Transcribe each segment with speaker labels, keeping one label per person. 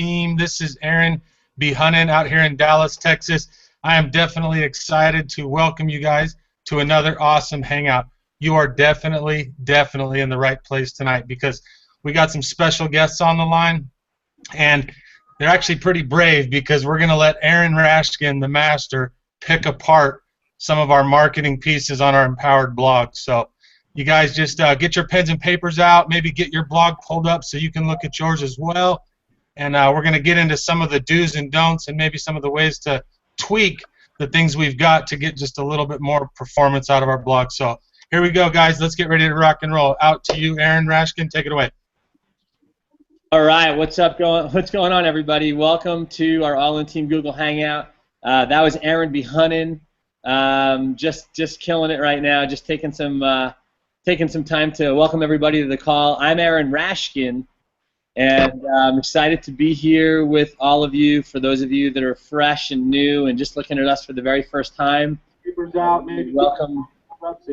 Speaker 1: team. This is Aaron B. Hunnan out here in Dallas, Texas. I am definitely excited to welcome you guys to another awesome hangout. You are definitely in the right place tonight because we got some special guests on the line, and they're actually pretty brave because we're going to let Aaron Rashkin, the master, pick apart some of our marketing pieces on our Empowered blog. So you guys just get your pens and papers out, maybe get your blog pulled up so you can look at yours as well. And we're going to get into some of the do's and don'ts and maybe some of the ways to tweak the things we've got to get just a little bit more performance out of our blog. So here we go, guys. Let's get ready to rock and roll. Out to you, Aaron Rashkin. Take it away.
Speaker 2: All right, what's going on, everybody? Welcome to our All-In Team Google Hangout. That was Aaron B. Hunnan, just killing it right now. Just taking some time to welcome everybody to the call. I'm Aaron Rashkin, and I'm excited to be here with all of you. For those of you that are fresh and new and just looking at us for the very first time, welcome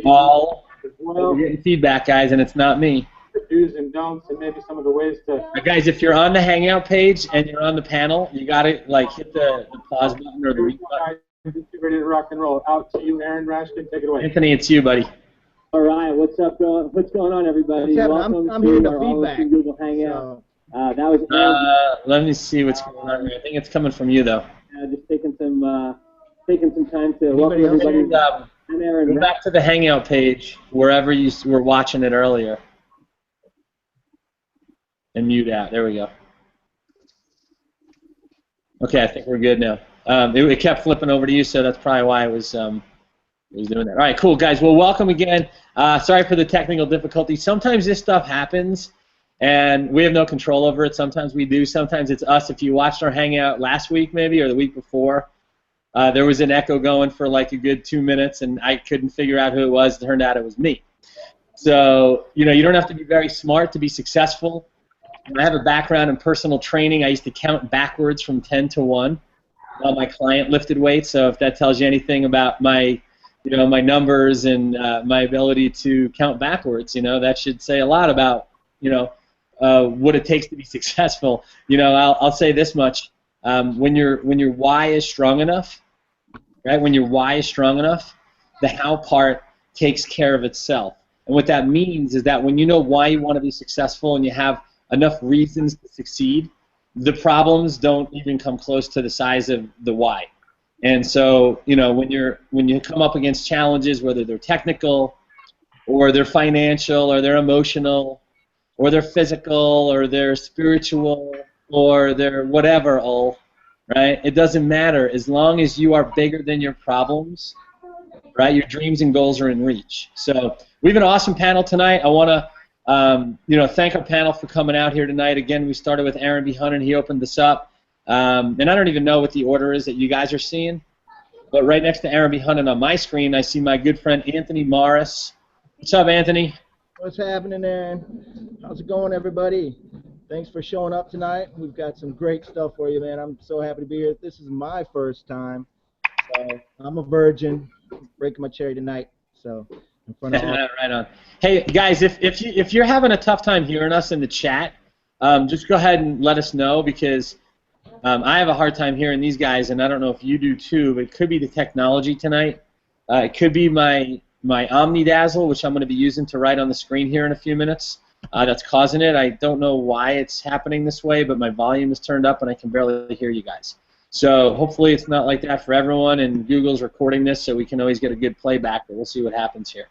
Speaker 2: all. We're getting feedback, guys, and it's not me.
Speaker 1: Do's and don'ts and maybe some of the ways to...
Speaker 2: Guys, if you're on the Hangout page and you're on the panel, you got to hit the pause button or the mute button.
Speaker 1: Get ready to rock and roll. Out to you, Aaron Rashkin. Take it away.
Speaker 2: Anthony, it's you, buddy. All right, what's going on, everybody?
Speaker 3: Welcome I'm hearing the feedback.
Speaker 2: Google Hangout. That was Aaron. Let me see what's going on here. I think it's coming from you, though. Just taking some time to welcome everybody. I'm Aaron. Go back to the Hangout page wherever you were watching it earlier. And mute out. There we go. Okay, I think we're good now. It kept flipping over to you, so that's probably why I was doing that. All right, cool, guys. Well, welcome again. Sorry for the technical difficulty. Sometimes this stuff happens, and we have no control over it. Sometimes we do. Sometimes it's us. If you watched our Hangout last week, maybe, or the week before, there was an echo going for like a good 2 minutes, and I couldn't figure out who it was. It turned out it was me. So, you don't have to be very smart to be successful. I have a background in personal training. I used to count backwards from 10 to 1 while my client lifted weights. So if that tells you anything about my, my numbers and my ability to count backwards, that should say a lot about, what it takes to be successful. I'll say this much: when your why is strong enough, right? When your why is strong enough, the how part takes care of itself. And what that means is that when you know why you want to be successful and you have enough reasons to succeed, the problems don't even come close to the size of the why. And so, when you come up against challenges, whether they're technical, or they're financial, or they're emotional, or they're physical, or they're spiritual, or they're whatever, right? It doesn't matter as long as you are bigger than your problems, right? Your dreams and goals are in reach. So we have an awesome panel tonight. I want to thank our panel for coming out here tonight. Again, we started with Aaron B. Hunnan. He opened this up. And I don't even know what the order is that you guys are seeing. But right next to Aaron B. Hunnan on my screen, I see my good friend Anthony Morris. What's up, Anthony?
Speaker 3: What's happening, Aaron? How's it going, everybody? Thanks for showing up tonight. We've got some great stuff for you, man. I'm so happy to be here. This is my first time. So I'm a virgin. Breaking my cherry tonight. So...
Speaker 2: Right on. Hey guys, if you're having a tough time hearing us in the chat, just go ahead and let us know, because I have a hard time hearing these guys, and I don't know if you do too. But it could be the technology tonight. It could be my Omnidazzle, which I'm going to be using to write on the screen here in a few minutes. That's causing it. I don't know why it's happening this way, but my volume is turned up and I can barely hear you guys. So hopefully it's not like that for everyone, and Google's recording this so we can always get a good playback, but we'll see what happens here.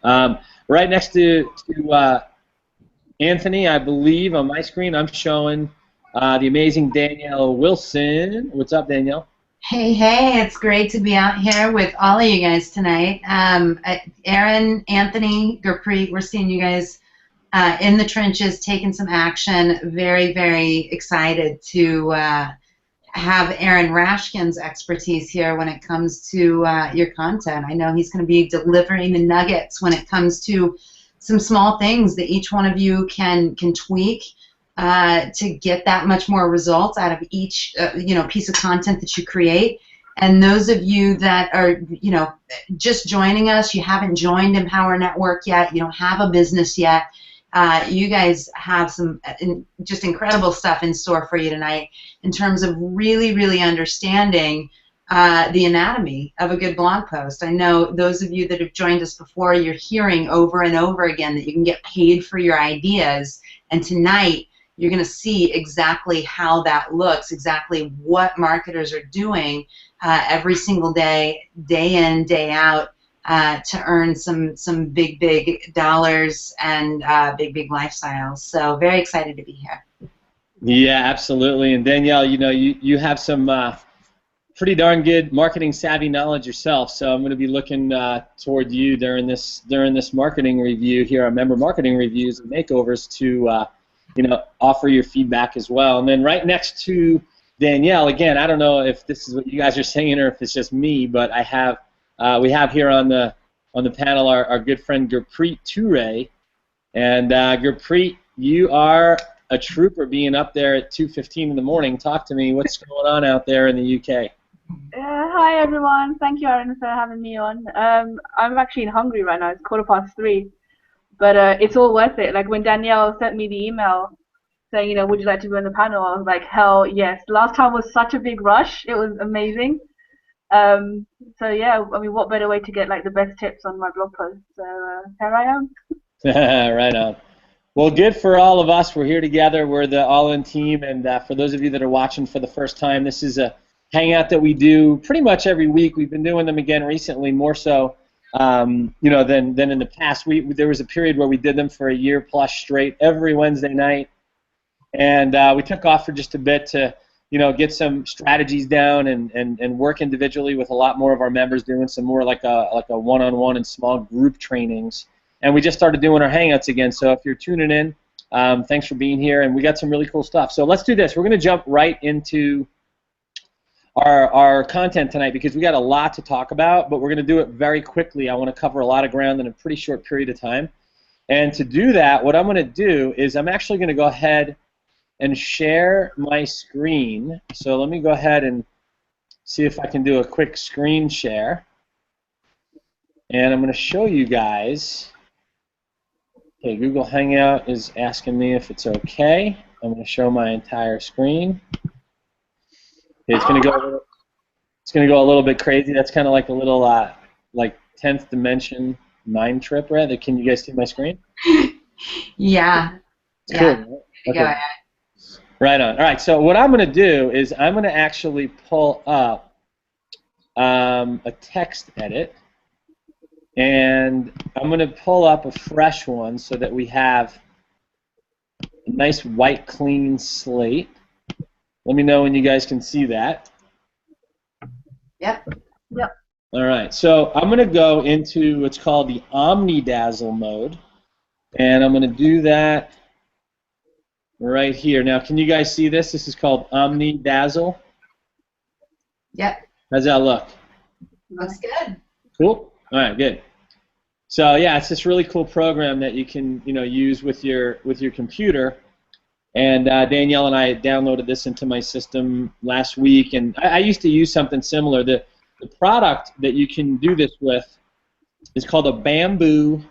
Speaker 2: Right next to Anthony, I believe, on my screen, I'm showing the amazing Danielle Wilson. What's up, Danielle?
Speaker 4: Hey, it's great to be out here with all of you guys tonight. Aaron, Anthony, Gurpreet, we're seeing you guys in the trenches, taking some action. Very, very excited to have Aaron Rashkin's expertise here when it comes to your content. I know he's going to be delivering the nuggets when it comes to some small things that each one of you can tweak to get that much more results out of each piece of content that you create. And those of you that are just joining us, you haven't joined Empower Network yet, you don't have a business yet, You guys have some just incredible stuff in store for you tonight in terms of really, really understanding the anatomy of a good blog post. I know those of you that have joined us before, you're hearing over and over again that you can get paid for your ideas, and tonight you're going to see exactly how that looks, exactly what marketers are doing every single day, day in, day out, to earn some big, big dollars and big, big lifestyles. So very excited to be here.
Speaker 2: Yeah, absolutely. And Danielle, you have some pretty darn good marketing savvy knowledge yourself. So I'm going to be looking toward you during this marketing review here on Member Marketing Reviews and Makeovers to offer your feedback as well. And then right next to Danielle, again, I don't know if this is what you guys are saying or if it's just me, but we have here on the panel our good friend Gurpreet Toure. And Gurpreet, you are a trooper being up there at 2:15 in the morning. Talk to me. What's going on out there in the UK?
Speaker 5: Hi everyone. Thank you, Aaron, for having me on. I'm actually in Hungary right now. It's 3:15, but it's all worth it. Like when Danielle sent me the email saying, would you like to be on the panel? I was like, hell yes. Last time was such a big rush. It was amazing. So yeah, I mean, what better way to get like the best tips on my blog post? So here I am.
Speaker 2: Right on. Well, good for all of us. We're here together. We're the all-in team, and for those of you that are watching for the first time, this is a hangout that we do pretty much every week. We've been doing them again recently, more so, than in the past. There was a period where we did them for a year plus straight every Wednesday night, and we took off for just a bit to get some strategies down and work individually with a lot more of our members, doing some more like a one-on-one and small group trainings. And we just started doing our hangouts again. So if you're tuning in, thanks for being here. And we got some really cool stuff. So let's do this. We're going to jump right into our content tonight because we got a lot to talk about, but we're going to do it very quickly. I want to cover a lot of ground in a pretty short period of time. And to do that, what I'm going to do is I'm actually going to go ahead and share my screen. So let me go ahead and see if I can do a quick screen share. And I'm going to show you guys. Okay, Google Hangout is asking me if it's okay. I'm going to show my entire screen. Okay, it's going to go a little bit crazy. That's kind of like a little like 10th dimension mind trip, right? Can you guys see my screen?
Speaker 4: Yeah.
Speaker 2: It's cool, right? Okay. Right on. All right, so what I'm going to do is I'm going to actually pull up a text edit, and I'm going to pull up a fresh one so that we have a nice white, clean slate. Let me know when you guys can see that.
Speaker 4: Yep.
Speaker 5: Yep.
Speaker 2: All right, so I'm going to go into what's called the Omnidazzle mode, and I'm going to do that right here. Now, can you guys see this? This is called Omnidazzle.
Speaker 4: Yep.
Speaker 2: How's that look?
Speaker 4: Looks good.
Speaker 2: Cool. All right, good. So yeah, it's this really cool program that you can use with your computer. And Danielle and I downloaded this into my system last week, and I used to use something similar. The product that you can do this with is called a Bamboo.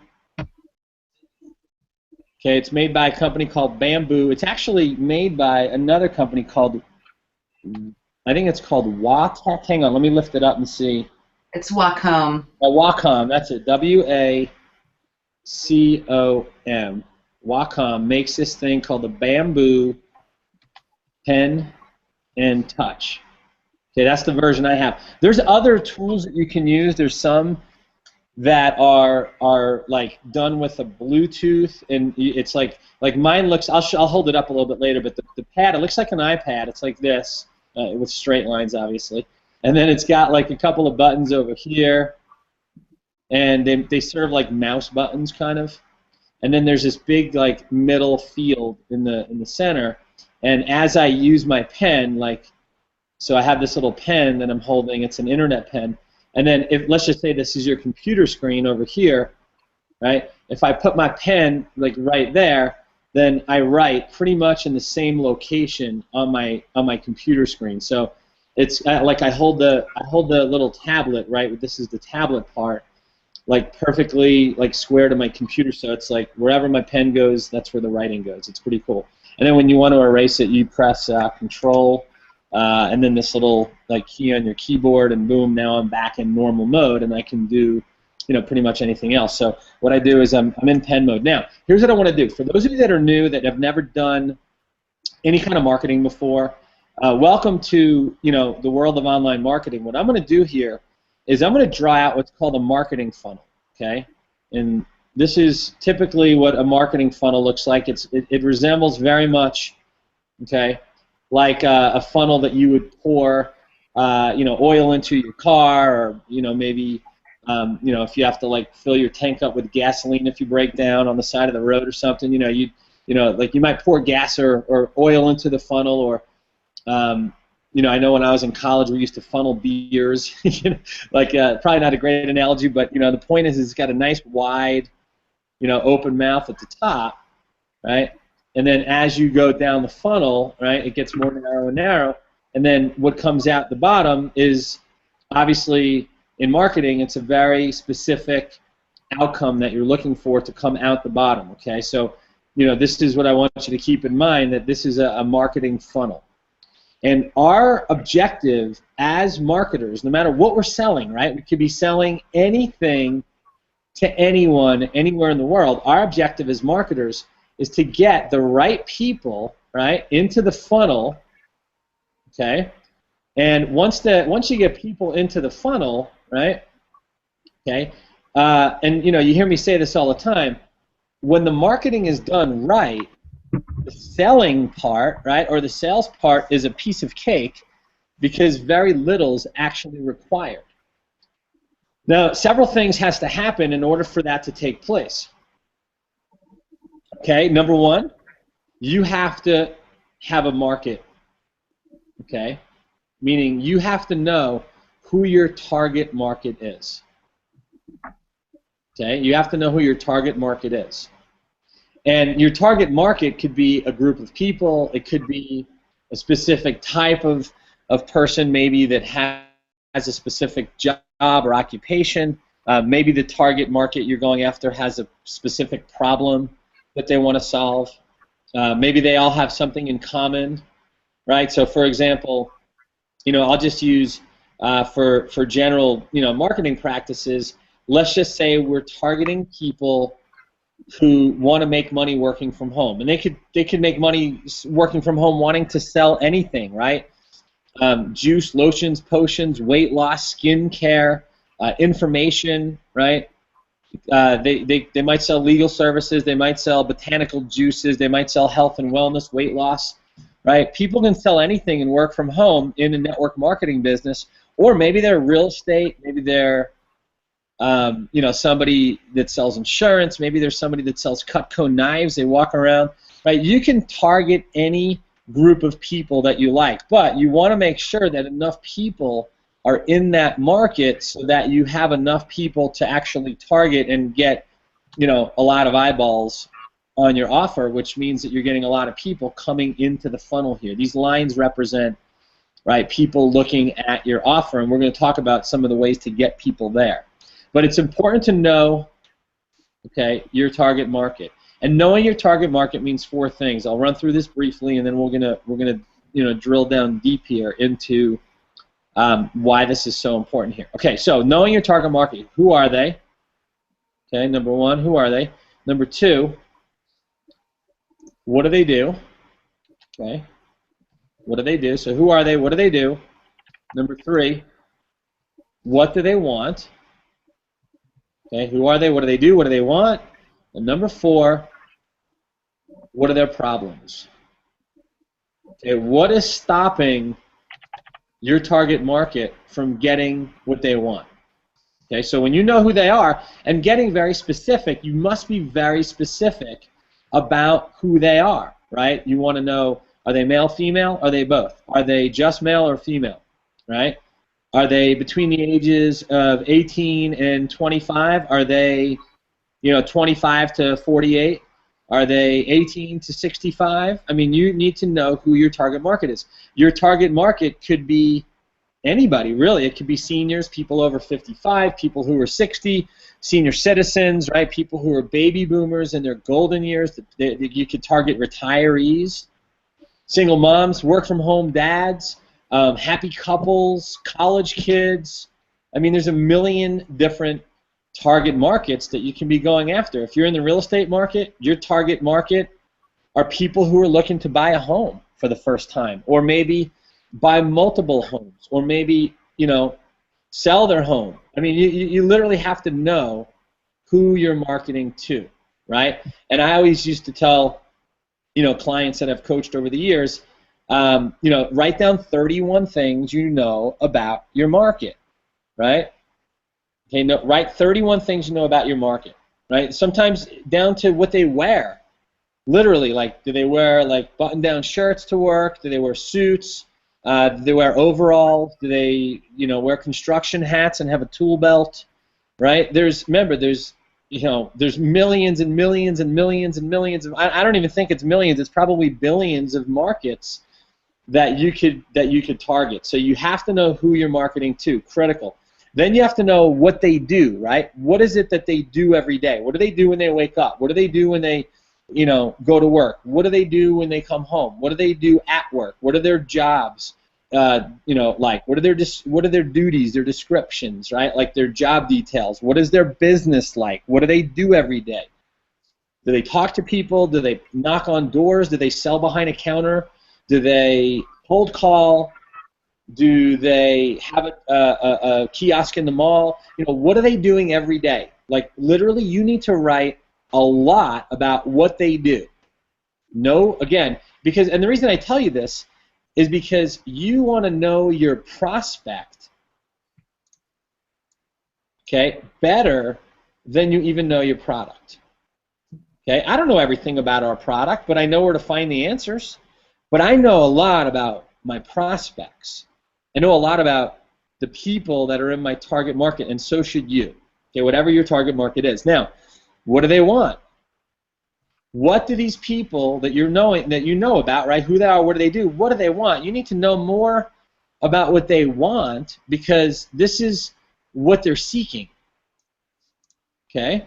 Speaker 2: Okay, it's made by a company called Bamboo. It's actually made by another company called, I think it's called Wacom. Hang on, let me lift it up and see.
Speaker 4: It's Wacom.
Speaker 2: Wacom, that's it. W-A-C-O-M. Wacom makes this thing called the Bamboo Pen and Touch. Okay, that's the version I have. There's other tools that you can use. There's some that are like done with a Bluetooth, and it's like mine looks. I'll hold it up a little bit later, but the pad, it looks like an iPad. It's like this with straight lines, obviously, and then it's got like a couple of buttons over here, and they serve like mouse buttons kind of, and then there's this big like middle field in the center, and as I use my pen, so I have this little pen that I'm holding. It's an internet pen. And then let's just say this is your computer screen over here, right? If I put my pen like right there, then I write pretty much in the same location on my computer screen. So it's like I hold the little tablet, right? This is the tablet part. like perfectly like square to my computer, so it's like wherever my pen goes, that's where the writing goes. It's pretty cool. And then when you want to erase it, you press Control and then this little like key on your keyboard, and boom, now I'm back in normal mode, and I can do pretty much anything else. So what I do is I'm in pen mode. Now, here's what I want to do. For those of you that are new, that have never done any kind of marketing before, welcome to the world of online marketing. What I'm going to do here is I'm going to draw out what's called a marketing funnel, okay? And this is typically what a marketing funnel looks like. It resembles very much, okay, like a funnel that you would pour, oil into your car, or maybe, if you have to like fill your tank up with gasoline if you break down on the side of the road or something, like you might pour gas or oil into the funnel, or I know when I was in college we used to funnel beers, probably not a great analogy, but the point is it's got a nice wide, open mouth at the top, right? And then as you go down the funnel, right, it gets more narrow and narrow, and then what comes out the bottom is obviously in marketing it's a very specific outcome that you're looking for to come out the bottom, okay? So this is what I want you to keep in mind, that this is a marketing funnel. And our objective as marketers, no matter what we're selling, right? We could be selling anything to anyone, anywhere in the world. Our objective as marketers is to get the right people, right, into the funnel, okay? And once you get people into the funnel, right, okay, and you hear me say this all the time, when the marketing is done right, the selling part, right, or the sales part is a piece of cake, because very little is actually required. Now, several things has to happen in order for that to take place. Okay, number one, you have to have a market, okay, meaning you have to know who your target market is. Okay, you have to know who your target market is. And your target market could be a group of people, it could be a specific type of person maybe that has a specific job or occupation. Maybe the target market you're going after has a specific problem that they want to solve. Maybe they all have something in common, right? So for example, I'll just use for general marketing practices, let's just say we're targeting people who want to make money working from home, and they could make money working from home wanting to sell anything, right? Juice, lotions, potions, weight loss, skin care, information, right? They might sell legal services, they might sell botanical juices, they might sell health and wellness, weight loss, right? People can sell anything and work from home in a network marketing business, or maybe they're real estate, maybe they're somebody that sells insurance, maybe there's somebody that sells Cutco knives, they walk around, right? You can target any group of people that you like, but you want to make sure that enough people are in that market so that you have enough people to actually target and get, a lot of eyeballs on your offer, which means that you're getting a lot of people coming into the funnel here. These lines represent, right, people looking at your offer, and we're going to talk about some of the ways to get people there. But it's important to know, okay, your target market. And knowing your target market means four things. I'll run through this briefly, and then we're gonna drill down deep here into why this is so important here. Okay, so knowing your target market. Who are they? Okay, number one, who are they? Number two, what do they do? Okay, what do they do? So who are they? What do they do? Number three, what do they want? Okay, who are they? What do they do? What do they want? And number four, what are their problems? Okay, what is stopping your target market from getting what they want? Okay, so when you know who they are and getting very specific, you must be very specific about who they are, right? You want to know, are they male, female? Are they both? Are they just male or female, right? Are they between the ages of 18 and 25? Are they, 25 to 48? Are they 18 to 65? I mean, you need to know who your target market is. Your target market could be, anybody, really. It could be seniors, people over 55, people who are 60, senior citizens, right? People who are baby boomers in their golden years. You could target retirees, single moms, work from home dads, happy couples, college kids. I mean, there's a million different target markets that you can be going after. If you're in the real estate market, your target market are people who are looking to buy a home for the first time, or maybe buy multiple homes, or maybe, you know, sell their home. I mean, you literally have to know who you're marketing to, right? And I always used to tell, you know, clients that I've coached over the years, you know, write down 31 things you know about your market, right? Okay, no, write 31 things you know about your market, right? Sometimes down to what they wear. Literally, like, do they wear like button-down shirts to work? Do they wear suits? Do they wear overalls? Do they, you know, wear construction hats and have a tool belt? Right? Remember, there's millions and millions and millions and millions of. I don't even think it's millions. It's probably billions of markets that you could target. So you have to know who you're marketing to. Critical. Then you have to know what they do. Right? What is it that they do every day? What do they do when they wake up? What do they do when they, you know, go to work? What do they do when they come home? What do they do at work? What are their jobs, you know, like? What are their duties, their descriptions, right? Like their job details. What is their business like? What do they do every day? Do they talk to people? Do they knock on doors? Do they sell behind a counter? Do they cold call? Do they have a kiosk in the mall? You know, what are they doing every day? Like, literally, you need to write a lot about what they do. No, again, and the reason I tell you this is because you want to know your prospect, okay, better than you even know your product. Okay, I don't know everything about our product, but I know where to find the answers. But I know a lot about my prospects. I know a lot about the people that are in my target market, and so should you. Okay, whatever your target market is. Now, what do they want? What do these people that you know about, right? Who they are, what do they do? What do they want? You need to know more about what they want, because this is what they're seeking. Okay?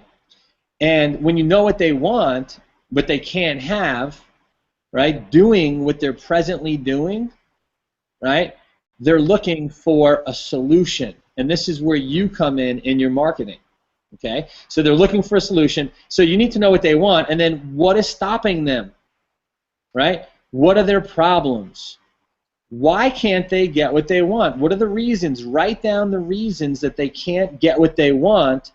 Speaker 2: And when you know what they want, but they can't have, right? Doing what they're presently doing, right? They're looking for a solution. And this is where you come in your marketing. Okay, so they're looking for a solution. So you need to know what they want, and then what is stopping them, right? What are their problems? Why can't they get what they want? What are the reasons? Write down the reasons that they can't get what they want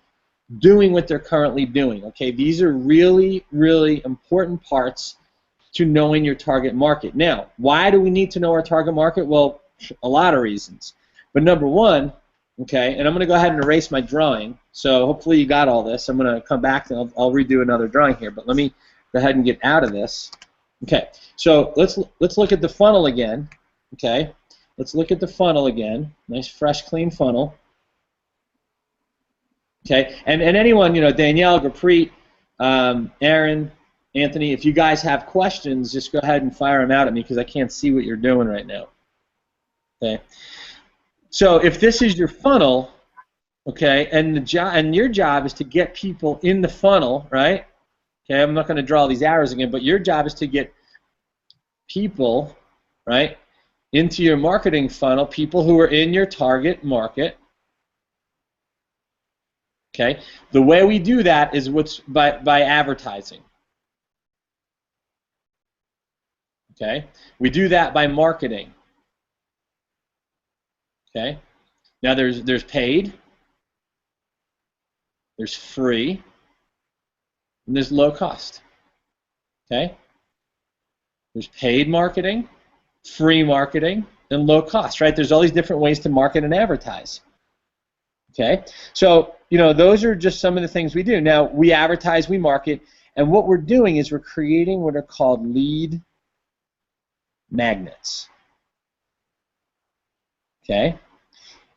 Speaker 2: doing what they're currently doing. Okay, these are really, really important parts to knowing your target market. Now, why do we need to know our target market? Well, a lot of reasons. But number one, okay, and I'm going to go ahead and erase my drawing. So hopefully you got all this. I'm going to come back and I'll redo another drawing here. But let me go ahead and get out of this. Okay, so let's look at the funnel again. Okay, let's look at the funnel again. Nice, fresh, clean funnel. Okay, and anyone, you know, Danielle, Gurpreet, Aaron, Anthony, if you guys have questions, just go ahead and fire them out at me, because I can't see what you're doing right now. Okay. So if this is your funnel, okay, and your job is to get people in the funnel, right? Okay, I'm not going to draw these arrows again, but your job is to get people, right, into your marketing funnel, people who are in your target market. Okay, the way we do that is by advertising. Okay, we do that by marketing. Okay. Now there's paid, there's free, and there's low cost. Okay? There's paid marketing, free marketing, and low cost, right? There's all these different ways to market and advertise. Okay? So, you know, those are just some of the things we do. Now, we advertise, we market, and what we're doing is we're creating what are called lead magnets. Okay?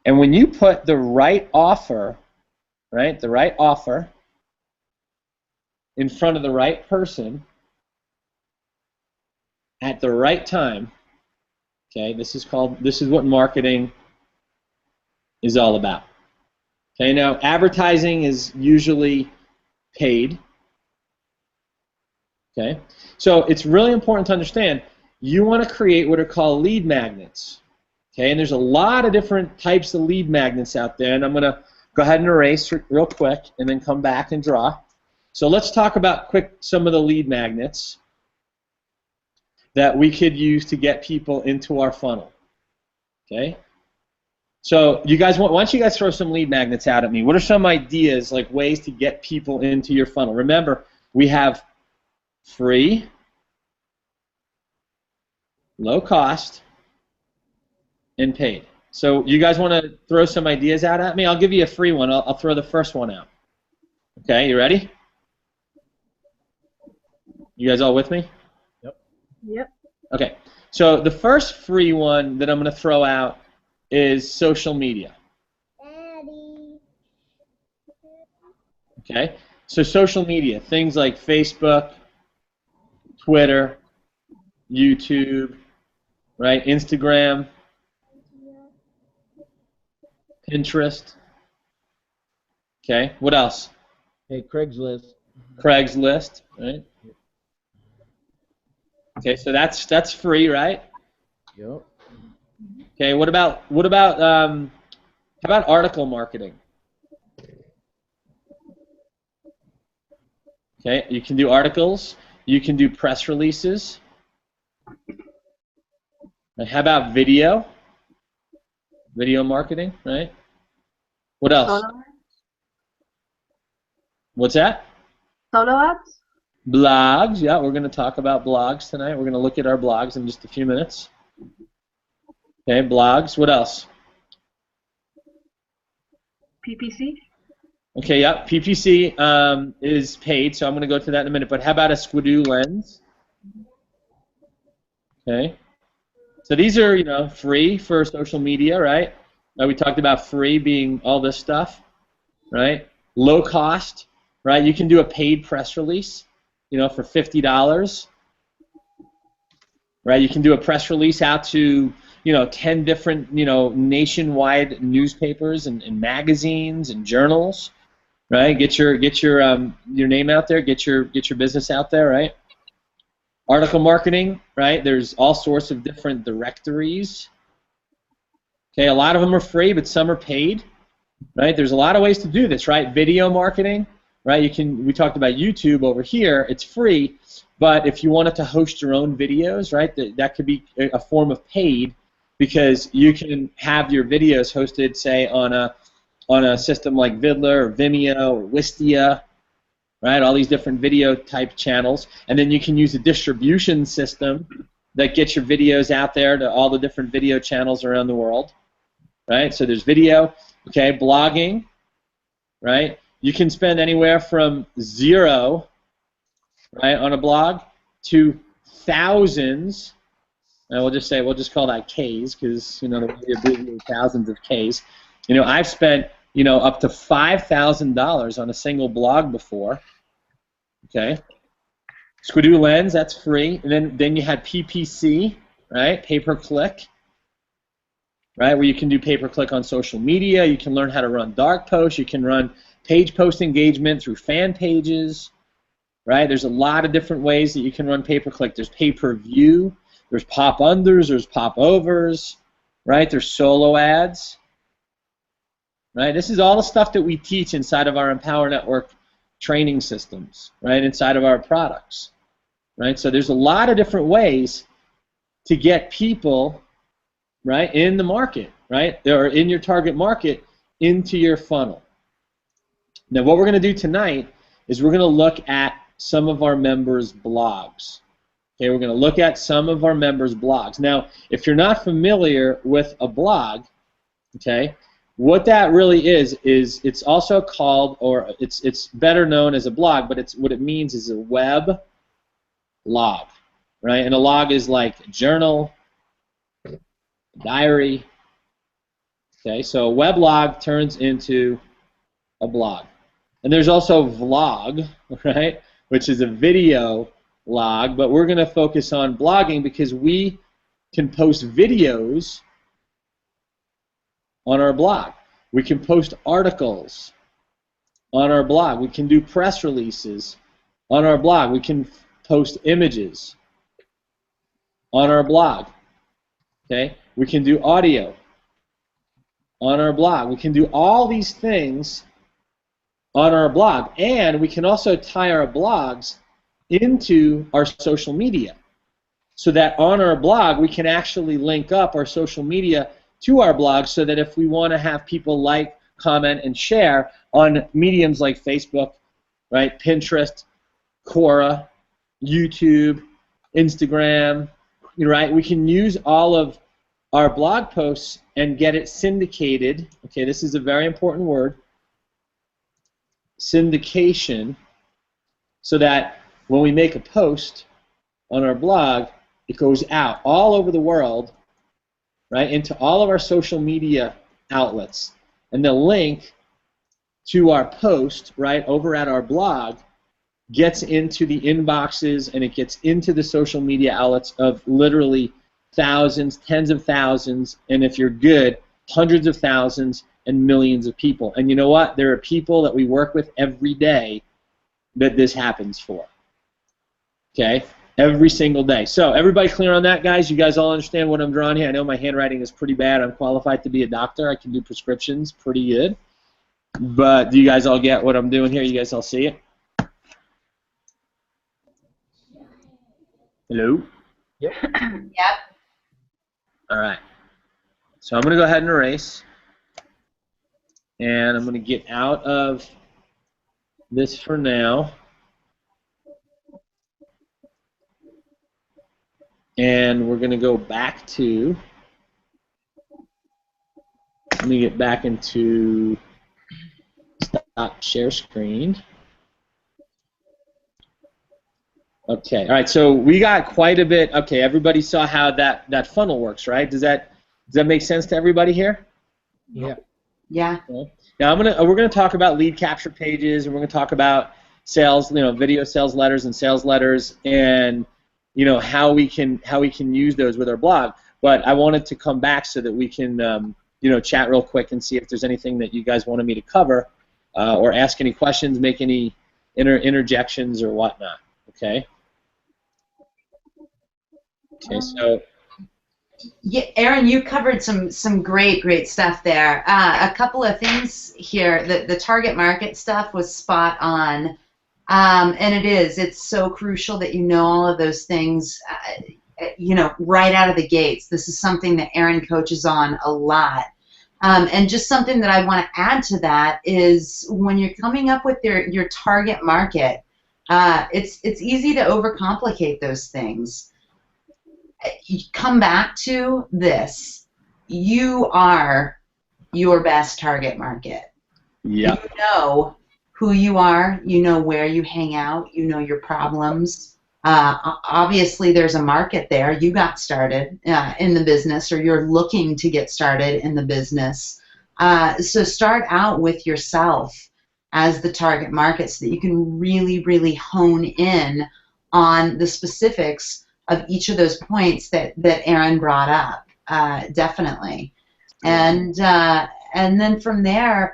Speaker 2: And when you put the right offer, right, the right offer in front of the right person at the right time, okay, this is what marketing is all about. Okay, now advertising is usually paid. Okay, so it's really important to understand you want to create what are called lead magnets. Okay, and there's a lot of different types of lead magnets out there, and I'm going to go ahead and erase real quick and then come back and draw. So let's talk about some of the lead magnets that we could use to get people into our funnel. Okay, so you guys, why don't you guys throw some lead magnets out at me? What are some ideas, like ways to get people into your funnel? Remember, we have free, low cost, and paid. So you guys want to throw some ideas out at me? I'll give you a free one. I'll throw the first one out. Okay, you ready? You guys all with me?
Speaker 5: Yep.
Speaker 2: Okay, so the first free one that I'm going to throw out is social media. Okay, so social media, things like Facebook, Twitter, YouTube, right? Instagram, Pinterest. Okay, what else?
Speaker 3: Hey, Craigslist.
Speaker 2: Craigslist, right? Okay, so that's free, right?
Speaker 3: Yep.
Speaker 2: Okay, how about article marketing? Okay, you can do articles, you can do press releases. And how about video? Video marketing, right? What else?
Speaker 5: Solo ads?
Speaker 2: What's that?
Speaker 5: Solo ads?
Speaker 2: Blogs, yeah, we're going to talk about blogs tonight. We're going to look at our blogs in just a few minutes. Okay, blogs. What else?
Speaker 5: PPC?
Speaker 2: Okay, yeah, PPC is paid, so I'm going to go to that in a minute. But how about a Squidoo lens? Okay. So these are, free for social media, right? We talked about free being all this stuff, right? Low cost, right? You can do a paid press release, for $50, right? You can do a press release out to, 10 different, nationwide newspapers and magazines and journals, right? Get your name out there, get your business out there, right? Article marketing, right? There's all sorts of different directories. Okay, a lot of them are free, but some are paid, right? There's a lot of ways to do this, right? Video marketing, right? We talked about YouTube over here. It's free, but if you wanted to host your own videos, right, that could be a form of paid, because you can have your videos hosted, say, on a system like Vidler or Vimeo or Wistia, right? All these different video type channels, and then you can use a distribution system that gets your videos out there to all the different video channels around the world, right? So there's video, okay, blogging, right? You can spend anywhere from $0, right, on a blog to thousands, and we'll just call that Ks, because the way you abbreviate thousands of Ks. I've spent up to $5,000 on a single blog before. Okay. Squidoo lens, that's free, and then you had PPC, right? Pay-per-click, right? Where you can do pay-per-click on social media. You can learn how to run dark posts. You can run page post engagement through fan pages, right? There's a lot of different ways that you can run pay-per-click. There's pay-per-view. There's pop-unders. There's pop-overs, right? There's solo ads, right? This is all the stuff that we teach inside of our Empower Network training systems, right? Inside of our products, right? So there's a lot of different ways to get people, right, in the market, right, or in your target market, into your funnel. Now, what we're going to do tonight is we're going to look at some of our members' blogs. Okay, we're going to look at some of our members' blogs. Now, if you're not familiar with a blog, okay, what that really is it's also called, or it's better known as a blog, but what it means is a web log, right? And a log is like a journal, a diary. Okay, so a web log turns into a blog. And there's also vlog, right, which is a video log, but we're going to focus on blogging because we can post videos on our blog. We can post articles on our blog. We can do press releases on our blog. We can post images on our blog. Okay? We can do audio on our blog. We can do all these things on our blog, and we can also tie our blogs into our social media so that on our blog we can actually link up our social media to our blog so that if we want to have people like, comment, and share on mediums like Facebook, right, Pinterest, Quora, YouTube, Instagram, right, we can use all of our blog posts and get it syndicated. Okay, this is a very important word, syndication, so that when we make a post on our blog, it goes out all over the world, right, into all of our social media outlets. And the link to our post, right, over at our blog gets into the inboxes and it gets into the social media outlets of literally thousands, tens of thousands, and if you're good, hundreds of thousands and millions of people. And you know what? There are people that we work with every day that this happens for. Okay? Every single day. So everybody clear on that, guys? You guys all understand what I'm drawing here? I know my handwriting is pretty bad. I'm qualified to be a doctor. I can do prescriptions pretty good. But do you guys all get what I'm doing here? You guys all see it? Hello?
Speaker 3: Yep.
Speaker 4: Yep.
Speaker 2: All right. So I'm going to go ahead and erase. And I'm going to get out of this for now. And we're going to go back to, let me get back into stop share screen. Okay, all right, so we got quite a bit. Okay, everybody saw how that funnel works, right? Does that make sense to everybody here?
Speaker 3: Yeah.
Speaker 4: Yeah.
Speaker 2: Okay. Now we're gonna talk about lead capture pages, and we're gonna talk about sales, video sales letters and sales letters, and how we can use those with our blog. But I wanted to come back so that we can chat real quick and see if there's anything that you guys wanted me to cover, or ask any questions, make any interjections or whatnot. Okay. Okay. So.
Speaker 4: Yeah, Aaron, you covered some great stuff there. A couple of things here. The target market stuff was spot on, and it's so crucial that you know all of those things, right out of the gates. This is something that Aaron coaches on a lot, and just something that I want to add to that is when you're coming up with your target market, it's easy to overcomplicate those things. You come back to this. You are your best target market.
Speaker 2: Yeah.
Speaker 4: You know who you are. You know where you hang out. You know your problems. Obviously, there's a market there. You got started in the business, or you're looking to get started in the business. So start out with yourself as the target market so that you can really hone in on the specifics of each of those points that Aaron brought up, definitely, and then from there,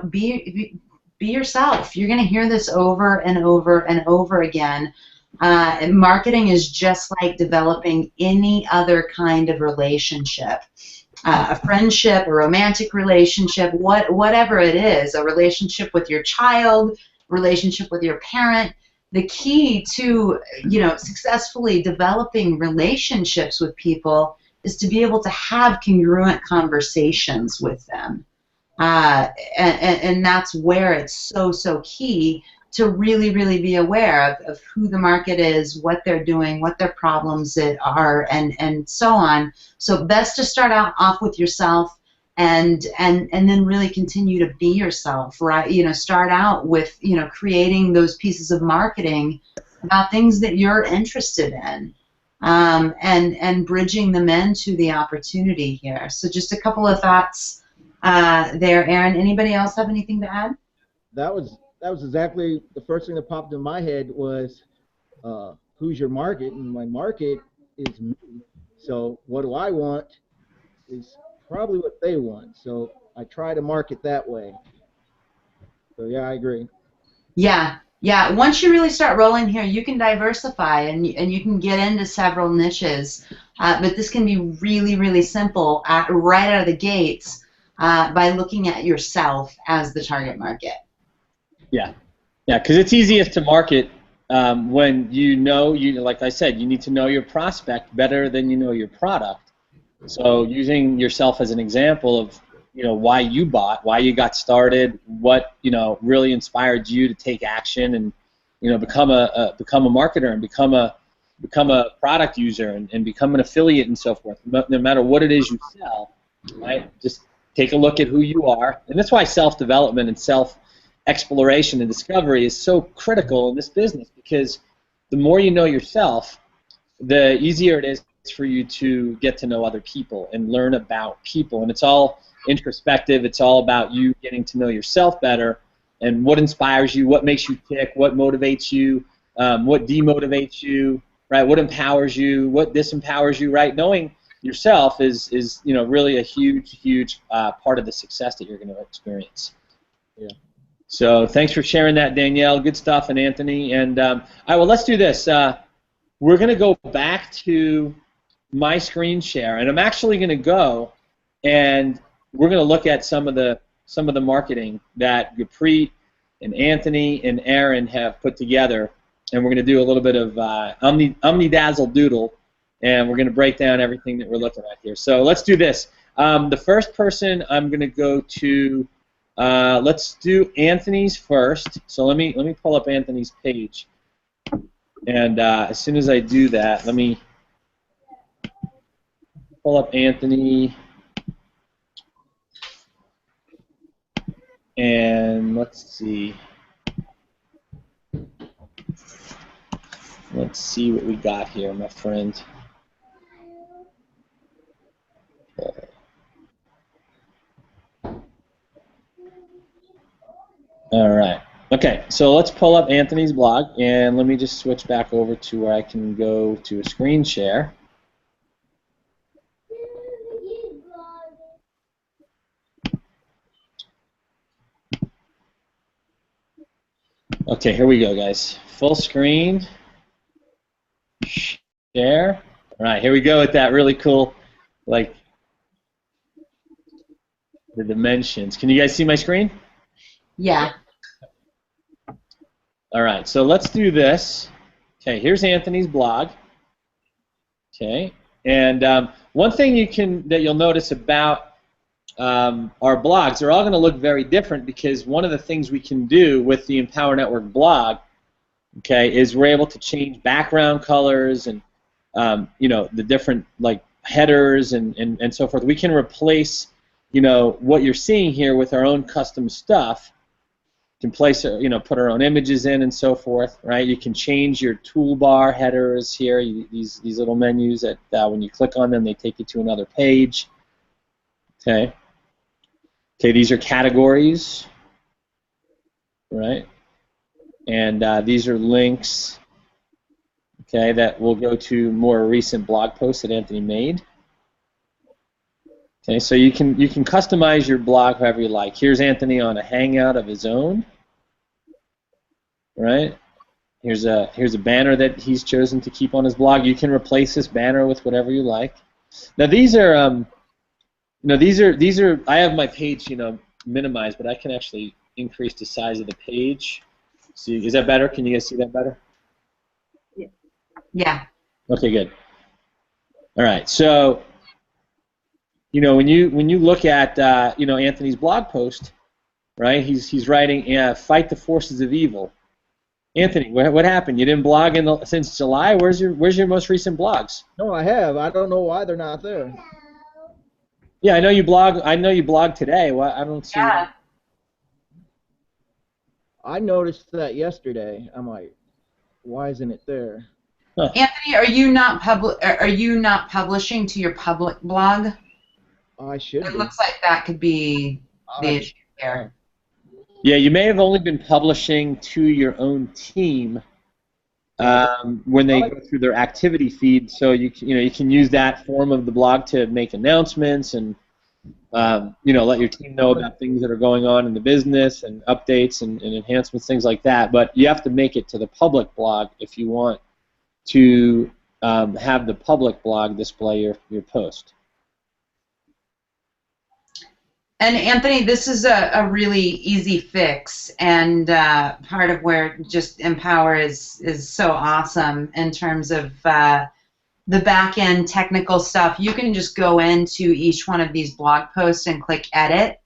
Speaker 4: be yourself. You're going to hear this over and over and over again. And marketing is just like developing any other kind of relationship, a friendship, a romantic relationship, whatever it is, a relationship with your child, relationship with your parent. The key to successfully developing relationships with people is to be able to have congruent conversations with them, and that's where it's so key to really be aware of who the market is, what they're doing, what their problems are, and so on. So best to start off with yourself. And then really continue to be yourself, right? Start out with creating those pieces of marketing about things that you're interested in, and bridging them into the opportunity here. So just a couple of thoughts there, Aaron. Anybody else have anything to add?
Speaker 3: That was exactly the first thing that popped in my head was who's your market, and my market is me. So what do I want is probably what they want. So I try to market that way. So yeah, I agree.
Speaker 4: Yeah, yeah. Once you really start rolling here, you can diversify and you can get into several niches. But this can be really, really simple right out of the gates by looking at yourself as the target market.
Speaker 2: Yeah, yeah, because it's easiest to market when like I said, you need to know your prospect better than you know your product. So using yourself as an example of why you bought, why you got started, what really inspired you to take action and become a marketer and become a product user and become an affiliate and so forth. No matter what it is you sell, right? Just take a look at who you are, and that's why self-development and self-exploration and discovery is so critical in this business, because the more you know yourself, the easier it is for you to get to know other people and learn about people. And it's all introspective. It's all about you getting to know yourself better and what inspires you, what makes you tick, what motivates you, what demotivates you, right? What empowers you, what disempowers you, right? Knowing yourself is really a huge part of the success that you're going to experience.
Speaker 3: Yeah.
Speaker 2: So thanks for sharing that, Danielle. Good stuff, and Anthony. And all right, well, let's do this. We're going to go back to my screen share, and I'm actually going to go and we're going to look at some of the marketing that Gurpreet and Anthony and Aaron have put together, and we're going to do a little bit of omnidazzle doodle, and we're going to break down everything that we're looking at here. So let's do this. The first person I'm going to go to, let's do Anthony's first. So let me pull up Anthony's page, and as soon as I do that, let me pull up Anthony, and let's see what we got here, my friend. All right. Okay, so let's pull up Anthony's blog, and let me just switch back over to where I can go to a screen share. Okay, here we go, guys. Full screen. Share. All right, here we go with that really cool, like, the dimensions. Can you guys see my screen?
Speaker 4: Yeah.
Speaker 2: All right, so let's do this. Okay, here's Anthony's blog. Okay, and one thing that you'll notice about our blogs, they're all going to look very different, because one of the things we can do with the Empower Network blog, okay, is we're able to change background colors and the different like headers and so forth. We can replace what you're seeing here with our own custom stuff. You can place put our own images in and so forth, right? You can change your toolbar headers here, these little menus that when you click on them, they take you to another page. Okay. Okay, these are categories, right? And these are links, okay, that will go to more recent blog posts that Anthony made. Okay, so you can customize your blog however you like. Here's Anthony on a hangout of his own, right? Here's a banner that he's chosen to keep on his blog. You can replace this banner with whatever you like. Now these are these are I have my page minimized, but I can actually increase the size of the page. See, is that better? Can you guys see that better?
Speaker 4: Yeah.
Speaker 2: Okay, good. All right, so when you look at Anthony's blog post, right? He's writing fight the forces of evil. Anthony, what happened? You didn't blog since July. Where's your most recent blogs?
Speaker 3: No, I have. I don't know why they're not there.
Speaker 2: Yeah, I know you blog. I know you blog today. Well, I don't see.
Speaker 4: Yeah.
Speaker 3: I noticed that yesterday. I'm like, why isn't it there?
Speaker 2: Huh.
Speaker 4: Anthony, are you not publishing to your public blog?
Speaker 3: I should.
Speaker 4: It looks like that could be the issue there.
Speaker 2: Yeah, you may have only been publishing to your own team when they go through their activity feed. So you can use that form of the blog to make announcements and let your team know about things that are going on in the business and updates and enhancements, things like that. But you have to make it to the public blog if you want to have the public blog display your post.
Speaker 4: And Anthony, this is a really easy fix, and part of where just Empower is so awesome in terms of the back-end technical stuff. You can just go into each one of these blog posts and click Edit,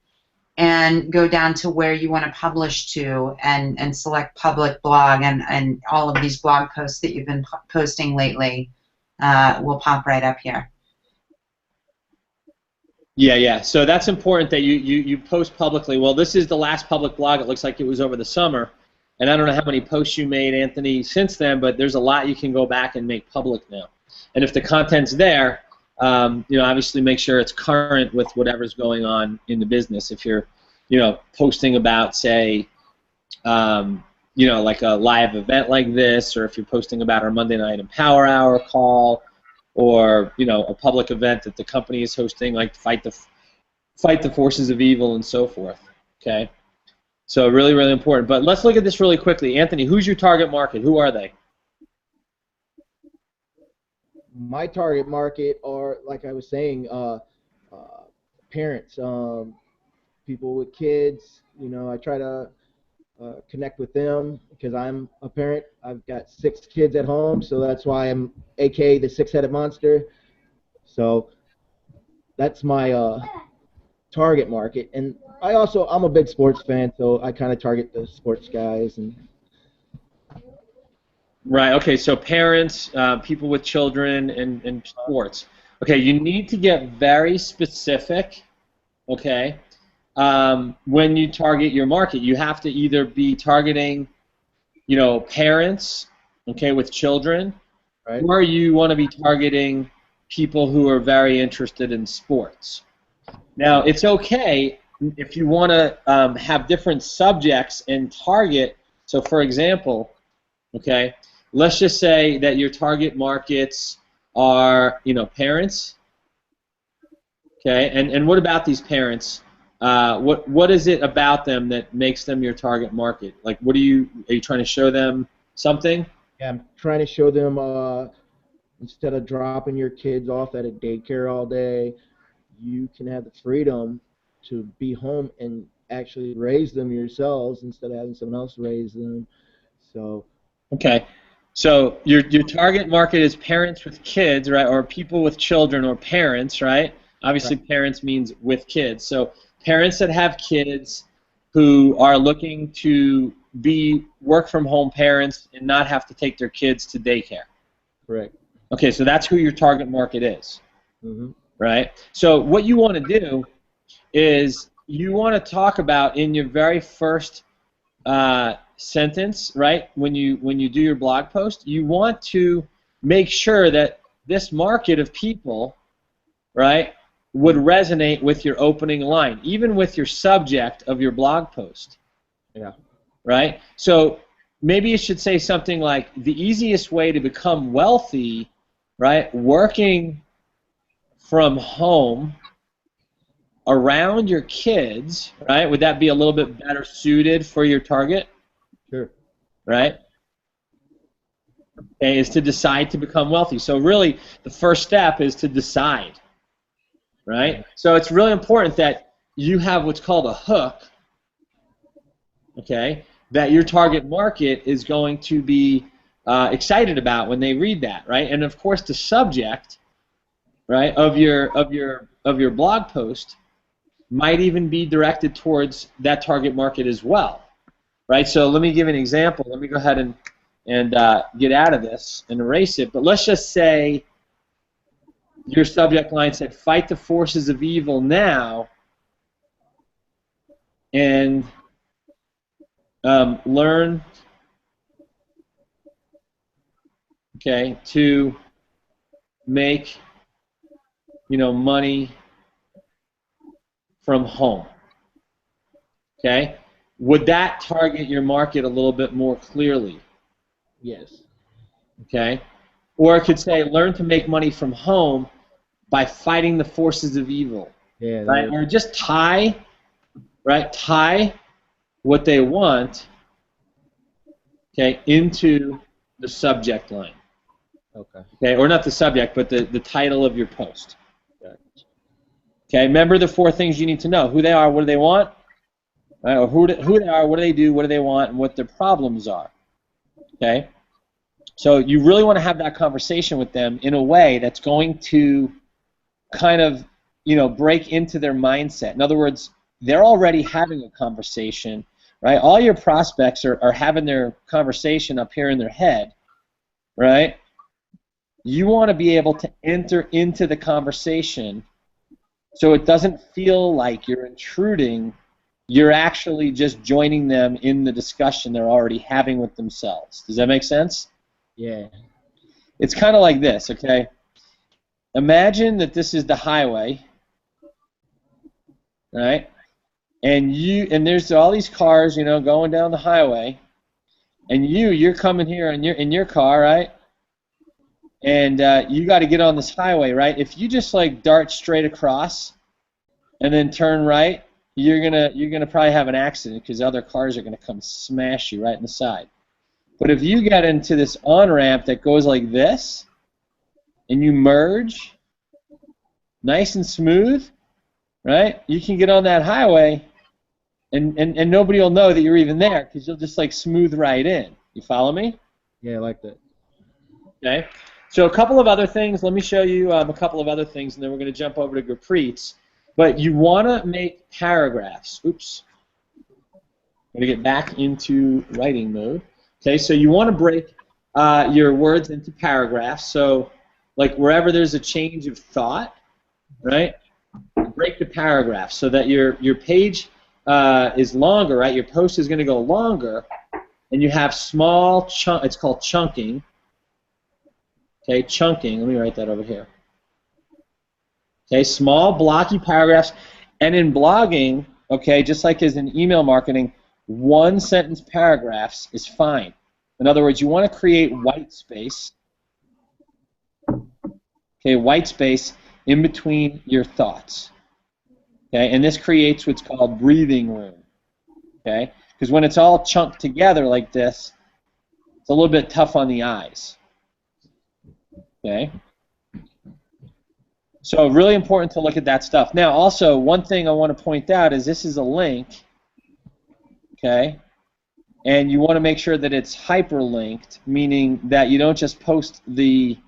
Speaker 4: and go down to where you want to publish to, and select Public Blog, and all of these blog posts that you've been posting lately will pop right up here.
Speaker 2: Yeah. So that's important that you post publicly. Well, this is the last public blog. It looks like it was over the summer. And I don't know how many posts you made, Anthony, since then, but there's a lot you can go back and make public now. And if the content's there, obviously make sure it's current with whatever's going on in the business. If you're, posting about, say, like a live event like this, or if you're posting about our Monday Night Empower Hour call, or a public event that the company is hosting, like fight the forces of evil and so forth. Okay, so really, really important. But let's look at this really quickly. Anthony, who's your target market? Who are they?
Speaker 3: My target market are, like I was saying, parents, people with kids. I try to connect with them because I'm a parent. I've got 6 kids at home, so that's why I'm AKA the 6-headed monster. So that's my target market. And I'm a big sports fan, so I kind of target the sports guys.
Speaker 2: Right, okay, so parents, people with children, and sports. Okay, you need to get very specific, okay, when you target your market. You have to either be targeting, parents, okay, with children, right, or you want to be targeting people who are very interested in sports. Now, it's okay if you want to have different subjects and target. So, for example, okay, let's just say that your target markets are, parents. Okay, and what about these parents? What is it about them that makes them your target market? Like, are you trying to show them something?
Speaker 3: Yeah, I'm trying to show them instead of dropping your kids off at a daycare all day, you can have the freedom to be home and actually raise them yourselves instead of having someone else raise them. So.
Speaker 2: Okay. So your target market is parents with kids, right, or people with children, or parents, right? Obviously, right. Parents means with kids. So parents that have kids who are looking to be work-from-home parents and not have to take their kids to daycare.
Speaker 3: Correct.
Speaker 2: Okay, so that's who your target market is, right? So what you want to do is you want to talk about in your very first sentence, right? When you do your blog post, you want to make sure that this market of people, right, would resonate with your opening line, even with your subject of your blog post.
Speaker 3: Yeah.
Speaker 2: Right? So maybe you should say something like, the easiest way to become wealthy, right, working from home around your kids, right? Would that be a little bit better suited for your target?
Speaker 3: Sure.
Speaker 2: Right? Okay, is to decide to become wealthy. So really, the first step is to decide. Right? So it's really important that you have what's called a hook, okay, that your target market is going to be excited about when they read that, right? And of course, the subject, right, of your blog post might even be directed towards that target market as well, right? So let me give an example. Let me go ahead and get out of this and erase it. But let's just say your subject line said, "Fight the forces of evil now and learn, okay, to make, money from home." Okay? Would that target your market a little bit more clearly?
Speaker 3: Yes.
Speaker 2: Okay? Or it could say, learn to make money from home by fighting the forces of evil.
Speaker 3: Yeah.
Speaker 2: Right? Or just tie what they want, okay, into the subject line.
Speaker 3: Okay.
Speaker 2: Okay, or not the subject, but the title of your post.
Speaker 3: Gotcha.
Speaker 2: Okay, remember the 4 things you need to know: who they are, what do they want, right? Or who they are, what do they do, what do they want, and what their problems are. Okay, so you really want to have that conversation with them in a way that's going to kind of, break into their mindset. In other words, they're already having a conversation, right? All your prospects are having their conversation up here in their head, right? You want to be able to enter into the conversation so it doesn't feel like you're intruding. You're actually just joining them in the discussion they're already having with themselves. Does that make sense?
Speaker 3: Yeah.
Speaker 2: It's kind of like this, okay? Imagine that this is the highway, right? And there's all these cars, going down the highway, and you're coming here in your car, right? And you got to get on this highway, right? If you just like dart straight across and then turn right, you're gonna probably have an accident because other cars are gonna come smash you right in the side. But if you get into this on-ramp that goes like this, and you merge, nice and smooth, right? You can get on that highway, and nobody will know that you're even there because you'll just like smooth right in. You follow me?
Speaker 3: Yeah, I like that.
Speaker 2: Okay. So a couple of other things. Let me show you a couple of other things, and then we're going to jump over to Gurpreet's. But you want to make paragraphs. Oops. I'm going to get back into writing mode. Okay, so you want to break your words into paragraphs. So, like wherever there's a change of thought, right? Break the paragraphs so that your page is longer, right? Your post is going to go longer, and you have small chunk. It's called chunking. Okay, chunking. Let me write that over here. Okay, small blocky paragraphs, and in blogging, okay, just like as in email marketing, 1-sentence paragraphs is fine. In other words, you want to create white space. Okay, white space in between your thoughts. Okay, and this creates what's called breathing room. Okay, because when it's all chunked together like this, it's a little bit tough on the eyes. Okay. So really important to look at that stuff. Now, also, one thing I want to point out is this is a link, okay? And you want to make sure that it's hyperlinked, meaning that you don't just post the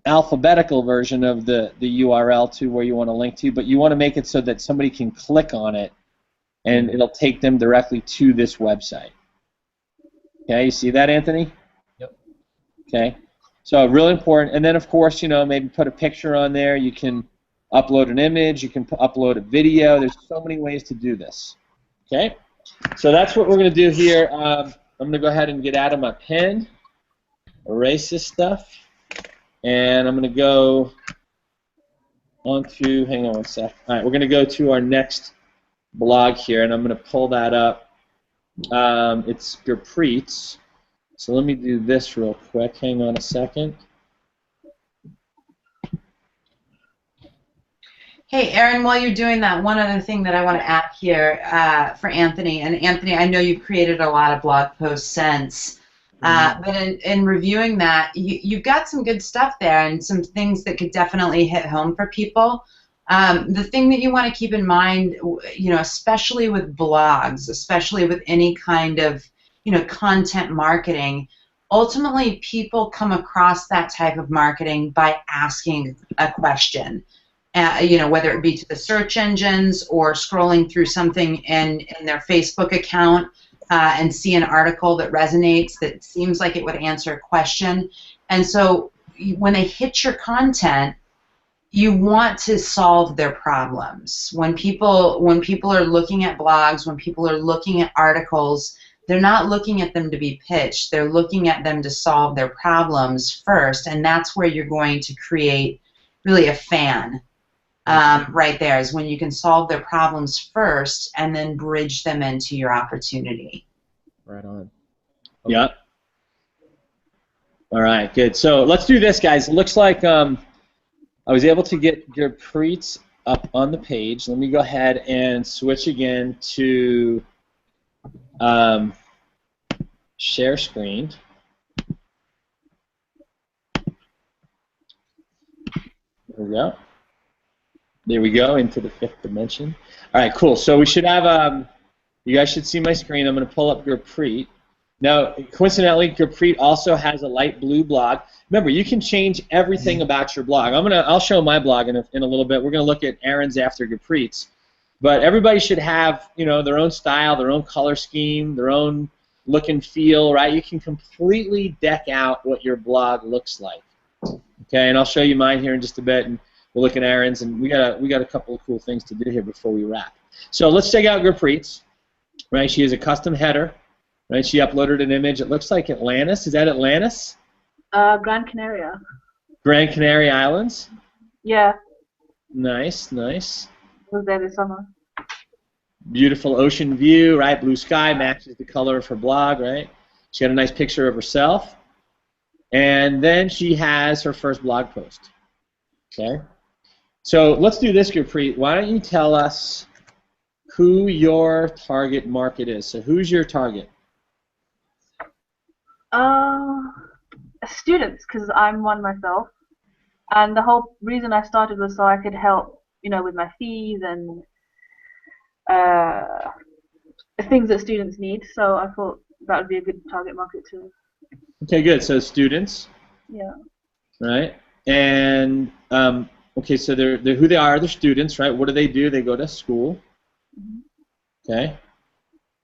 Speaker 2: alphabetical version of the URL to where you want to link to, but you want to make it so that somebody can click on it and it'll take them directly to this website. Okay, you see that, Anthony?
Speaker 3: Yep.
Speaker 2: Okay. So really important, and then of course, maybe put a picture on there. You can upload an image. You can upload a video. There's so many ways to do this. Okay, so that's what we're going to do here. I'm going to go ahead and get out of my pen, erase this stuff, and I'm going to go on to. Hang on one sec. All right, we're going to go to our next blog here, and I'm going to pull that up. It's Gurpreet's. So let me do this real quick. Hang on a second.
Speaker 4: Hey, Aaron, while you're doing that, one other thing that I want to add here for Anthony, and Anthony, I know you've created a lot of blog posts since, but in reviewing that, you've got some good stuff there and some things that could definitely hit home for people. The thing that you want to keep in mind, especially with blogs, especially with any kind of content marketing, ultimately people come across that type of marketing by asking a question, whether it be to the search engines or scrolling through something in their Facebook account and see an article that resonates, that seems like it would answer a question. And so when they hit your content, you want to solve their problems. When people are looking at blogs, when people are looking at articles, they're not looking at them to be pitched. They're looking at them to solve their problems first, and that's where you're going to create really a fan right there, is when you can solve their problems first and then bridge them into your opportunity.
Speaker 3: Right on.
Speaker 2: Okay. Yeah. All right, good. So let's do this, guys. It looks like I was able to get Gurpreet's up on the page. Let me go ahead and switch again to share screen. There we go. There we go, into the 5th dimension. All right, cool. So we should have, you guys should see my screen. I'm going to pull up Gurpreet. Now, coincidentally, Gurpreet also has a light blue blog. Remember, you can change everything about your blog. I'll show my blog in a little bit. We're going to look at Aaron's after Gurpreet's. But everybody should have, their own style, their own color scheme, their own look and feel, right? You can completely deck out what your blog looks like. Okay, and I'll show you mine here in just a bit, and we'll look at Aaron's, and we got a couple of cool things to do here before we wrap. So let's check out Gurpreet's. Right, she has a custom header. Right, she uploaded an image. It looks like Atlantis. Is that Atlantis?
Speaker 5: Gran Canaria.
Speaker 2: Gran Canaria Islands.
Speaker 5: Yeah.
Speaker 2: Nice, nice.
Speaker 5: Was there this summer.
Speaker 2: Beautiful ocean view, right? Blue sky matches the color of her blog, right? She got a nice picture of herself. And then she has her first blog post. Okay? So let's do this, Gurpreet. Why don't you tell us who your target market is? So who's your target?
Speaker 5: Students, because I'm one myself. And the whole reason I started was so I could help, with my fees and things that students need. So I thought that would be a good target market too.
Speaker 2: Okay, good. So students.
Speaker 5: Yeah.
Speaker 2: Right. And okay, so they're who they are. They're students, right? What do? They go to school. Mm-hmm. Okay.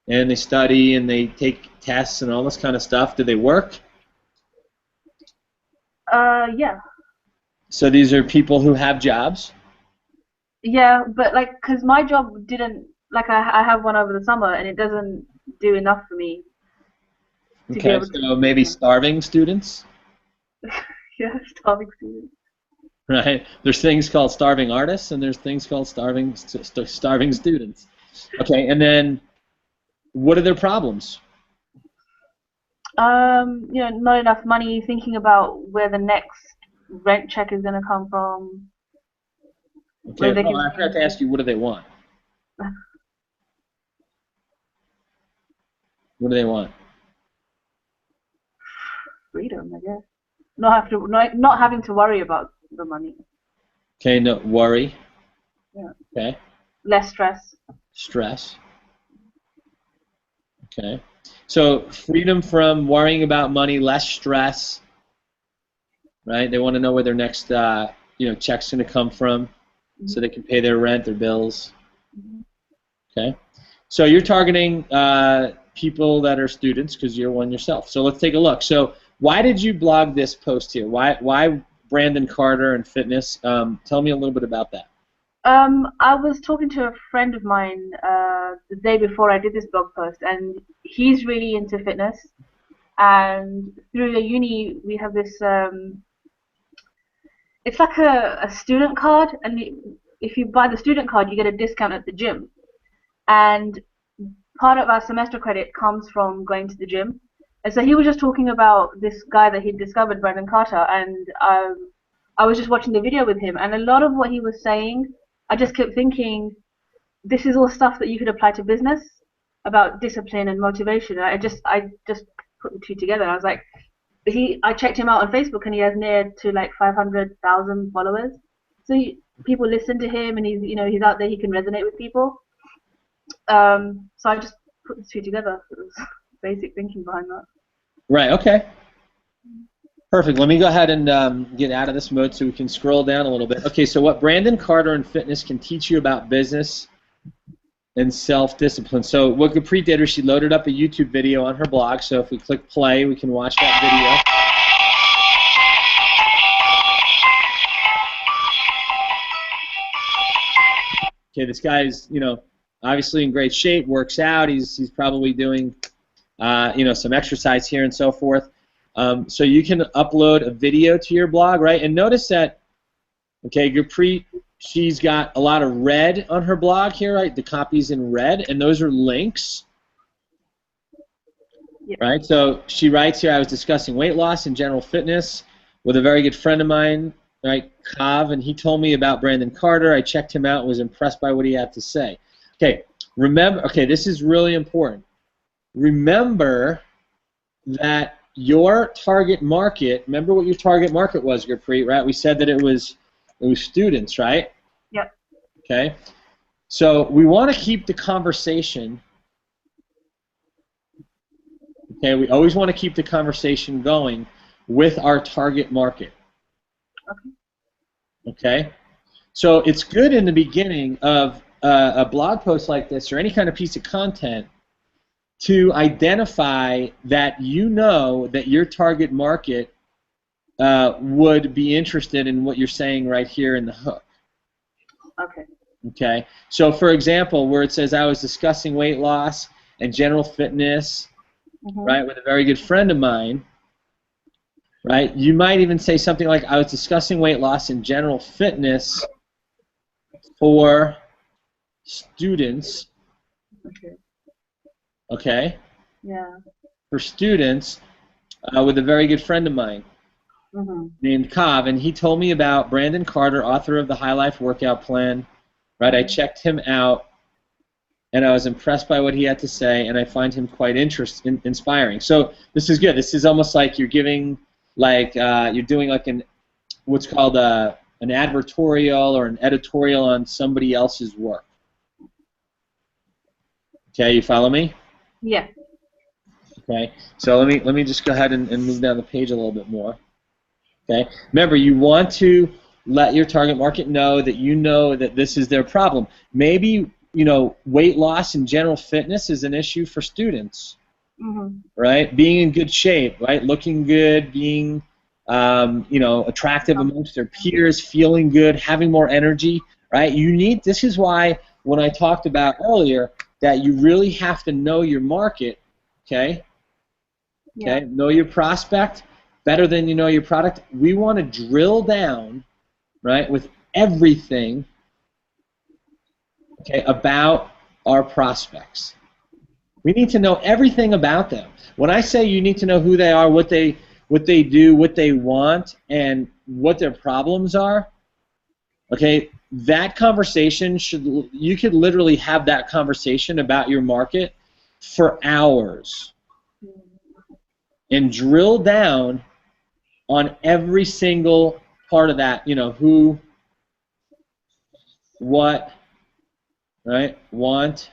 Speaker 2: And they study and they take tests and all this kind of stuff. Do they work?
Speaker 5: Yeah.
Speaker 2: So these are people who have jobs?
Speaker 5: Yeah, but because my job didn't, I have one over the summer and it doesn't do enough for me.
Speaker 2: Okay, so maybe starving students?
Speaker 5: Yeah, starving students.
Speaker 2: Right. There's things called starving artists and there's things called starving students. Okay, and then what are their problems?
Speaker 5: Not enough money, thinking about where the next rent check is going to come from.
Speaker 2: Okay, I forgot to ask you, what do they want? What do they want?
Speaker 5: Freedom, I guess. Not having to worry about the money.
Speaker 2: Okay, no worry.
Speaker 5: Yeah.
Speaker 2: Okay.
Speaker 5: Less stress.
Speaker 2: Stress. Okay. So freedom from worrying about money, less stress. Right? They want to know where their next check's going to come from, mm-hmm. so they can pay their rent, their bills. Mm-hmm. Okay. So you're targeting people that are students because you're one yourself. So let's take a look. So why did you blog this post here? Why Brandon Carter and fitness? Tell me a little bit about that.
Speaker 5: I was talking to a friend of mine the day before I did this blog post, and he's really into fitness. And through the uni, we have this. It's like a student card, and if you buy the student card, you get a discount at the gym. And part of our semester credit comes from going to the gym. And so he was just talking about this guy that he'd discovered, Brandon Carter, and I was just watching the video with him, and a lot of what he was saying, I just kept thinking, this is all stuff that you could apply to business, about discipline and motivation. I just put the two together. I was like, I checked him out on Facebook, and he has near to 500,000 followers. So people listen to him, and he's out there. He can resonate with people. So I just put the two together. It was basic thinking behind that.
Speaker 2: Right. Okay. Perfect. Let me go ahead and get out of this mode so we can scroll down a little bit. Okay. So what Brandon Carter and fitness can teach you about business and self-discipline. So what Gurpreet did was she loaded up a YouTube video on her blog. So if we click play, we can watch that video. Okay, this guy's, obviously in great shape, works out. He's probably doing, some exercise here and so forth. So you can upload a video to your blog, right? And notice that, okay, Gurpreet, she's got a lot of red on her blog here, right? The copy's in red, and those are links, yep. Right? So she writes here, I was discussing weight loss and general fitness with a very good friend of mine right? Kav, and he told me about Brandon Carter. I checked him out and was impressed by what he had to say. Okay, remember, okay, this is really important. Remember that your target market, remember what your target market was, Gurpreet, right? We said that it was students, right?
Speaker 5: Yep.
Speaker 2: Okay. So we want to keep the conversation, okay, we always want to keep the conversation going with our target market. Okay? So it's good in the beginning of a blog post like this or any kind of piece of content to identify that you know that your target market would be interested in what you're saying right here in the hook.
Speaker 5: Okay.
Speaker 2: Okay? So for example, where it says I was discussing weight loss and general fitness, right, with a very good friend of mine, right, you might even say something like I was discussing weight loss and general fitness for students,
Speaker 5: Okay.
Speaker 2: okay,
Speaker 5: Yeah.
Speaker 2: for students with a very good friend of mine named Kav, and he told me about Brandon Carter, author of the High Life Workout Plan, right, I checked him out, and I was impressed by what he had to say, and I find him quite inspiring. So this is good. This is almost like you're giving, like you're doing like what's called an advertorial or an editorial on somebody else's work. Okay, you follow me?
Speaker 5: Yeah.
Speaker 2: Okay, so let me just go ahead and move down the page a little bit more. Okay, remember you want to let your target market know that you know that this is their problem. Maybe weight loss and general fitness is an issue for students, right? Being in good shape, right? Looking good, being attractive amongst their peers, feeling good, having more energy, right? This is why when I talked about earlier that you really have to know your market, okay? Okay, know your prospect better than you know your product. We want to drill down, right, with everything, okay, about our prospects. We need to know everything about them. When I say you need to know who they are, what they do, what they want, and what their problems are, okay, that conversation you could literally have that conversation about your market for hours and drill down on every single part of that, who, what, right, want,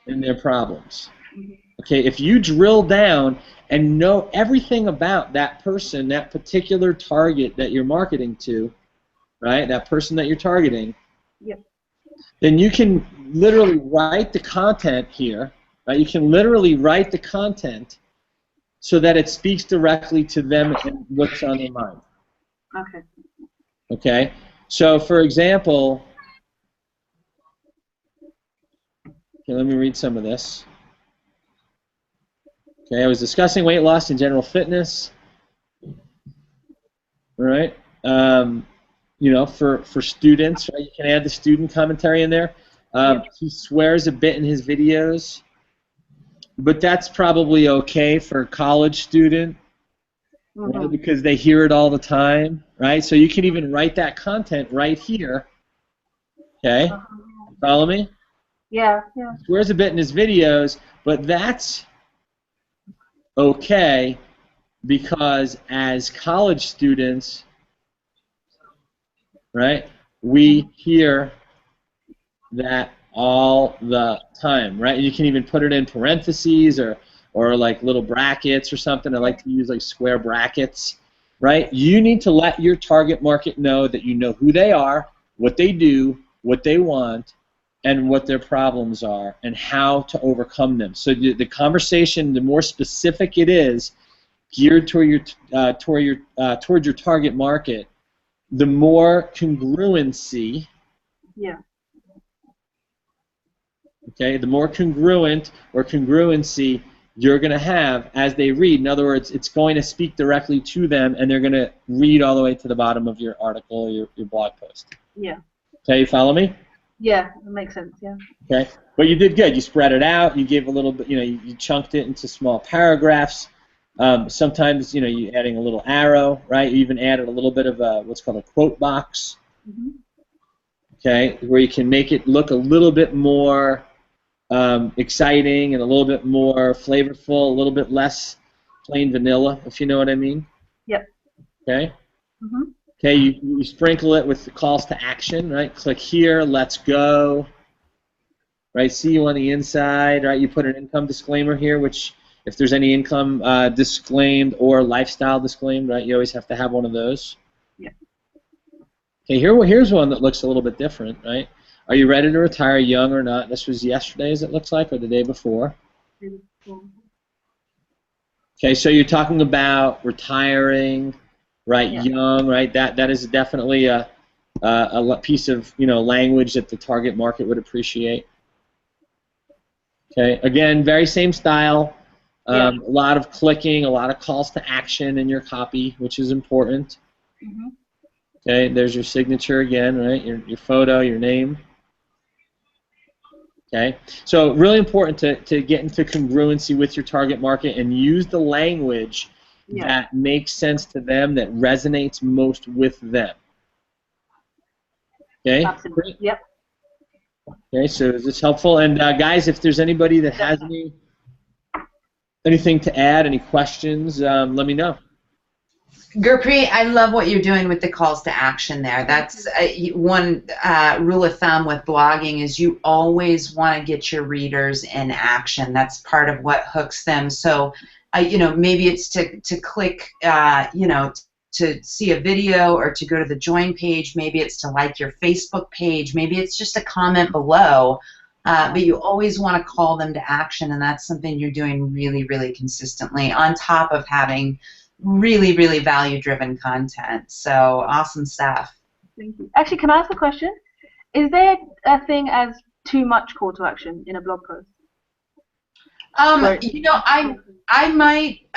Speaker 2: and their problems. Okay, if you drill down and know everything about that person, that particular target that you're marketing to, right, that person that you're targeting, then you can literally write the content here, right? You can literally write the content so that it speaks directly to them and what's on their mind.
Speaker 5: Okay.
Speaker 2: Okay, so for example, okay, let me read some of this. Okay, I was discussing weight loss and general fitness. All right, for students, right? You can add the student commentary in there. He swears a bit in his videos, but that's probably okay for a college student, right? Because they hear it all the time, right? So you can even write that content right here. Okay, follow me?
Speaker 5: Yeah.
Speaker 2: He swears a bit in his videos, but that's okay because as college students, right, we hear that all the time, right? You can even put it in parentheses or like little brackets or something. I like to use like square brackets, right? You need to let your target market know that you know who they are, what they do, what they want, and what their problems are, and how to overcome them. So the conversation, the more specific it is, geared toward your target market, the more congruency.
Speaker 5: Yeah.
Speaker 2: Okay, the more congruent or congruency you're going to have as they read. In other words, it's going to speak directly to them, and they're going to read all the way to the bottom of your article or your blog post.
Speaker 5: Yeah.
Speaker 2: Okay, you follow me?
Speaker 5: Yeah, that makes sense. Yeah.
Speaker 2: Okay, but you did good. You spread it out. You gave a little bit. You chunked it into small paragraphs. Sometimes, you know, you're adding a little arrow, right? You even added a little bit of what's called a quote box, okay, where you can make it look a little bit more exciting and a little bit more flavorful, a little bit less plain vanilla, if you know what I mean.
Speaker 5: Yep.
Speaker 2: Okay. Okay, you sprinkle it with the calls to action, right? Click here, let's go. Right, see you on the inside, right? You put an income disclaimer here, which if there's any income disclaimed or lifestyle disclaimed, right, you always have to have one of those.
Speaker 5: Yeah.
Speaker 2: Okay, here's one that looks a little bit different, right? Are you ready to retire, young or not? This was yesterday's, it looks like, or the day before. Okay, so you're talking about retiring, right?
Speaker 5: Yeah.
Speaker 2: Young, right? That is definitely a piece of, you know, language that the target market would appreciate. Okay, again, very same style. A lot of clicking, a lot of calls to action in your copy, which is important. Okay, there's your signature again, right? Your photo, your name. Okay, so really important to get into congruency with your target market and use the language that makes sense to them, that resonates most with them. Okay?
Speaker 5: Absolutely. Yep.
Speaker 2: Okay, so is this helpful? And guys, if there's anybody that has anything to add, any questions, let me know.
Speaker 4: Gurpreet, I love what you're doing with the calls to action there. That's one rule of thumb with blogging is you always want to get your readers in action. That's part of what hooks them. So, you know, maybe it's to click, you know, to see a video or to go to the join page. Maybe it's to like your Facebook page. Maybe it's just a comment below. But you always want to call them to action, and that's something you're doing really, really consistently on top of having really, really value-driven content. So awesome stuff.
Speaker 5: Thank you. Actually, can I ask a question? Is there a thing as too much call to action in a blog post?
Speaker 4: You know, I might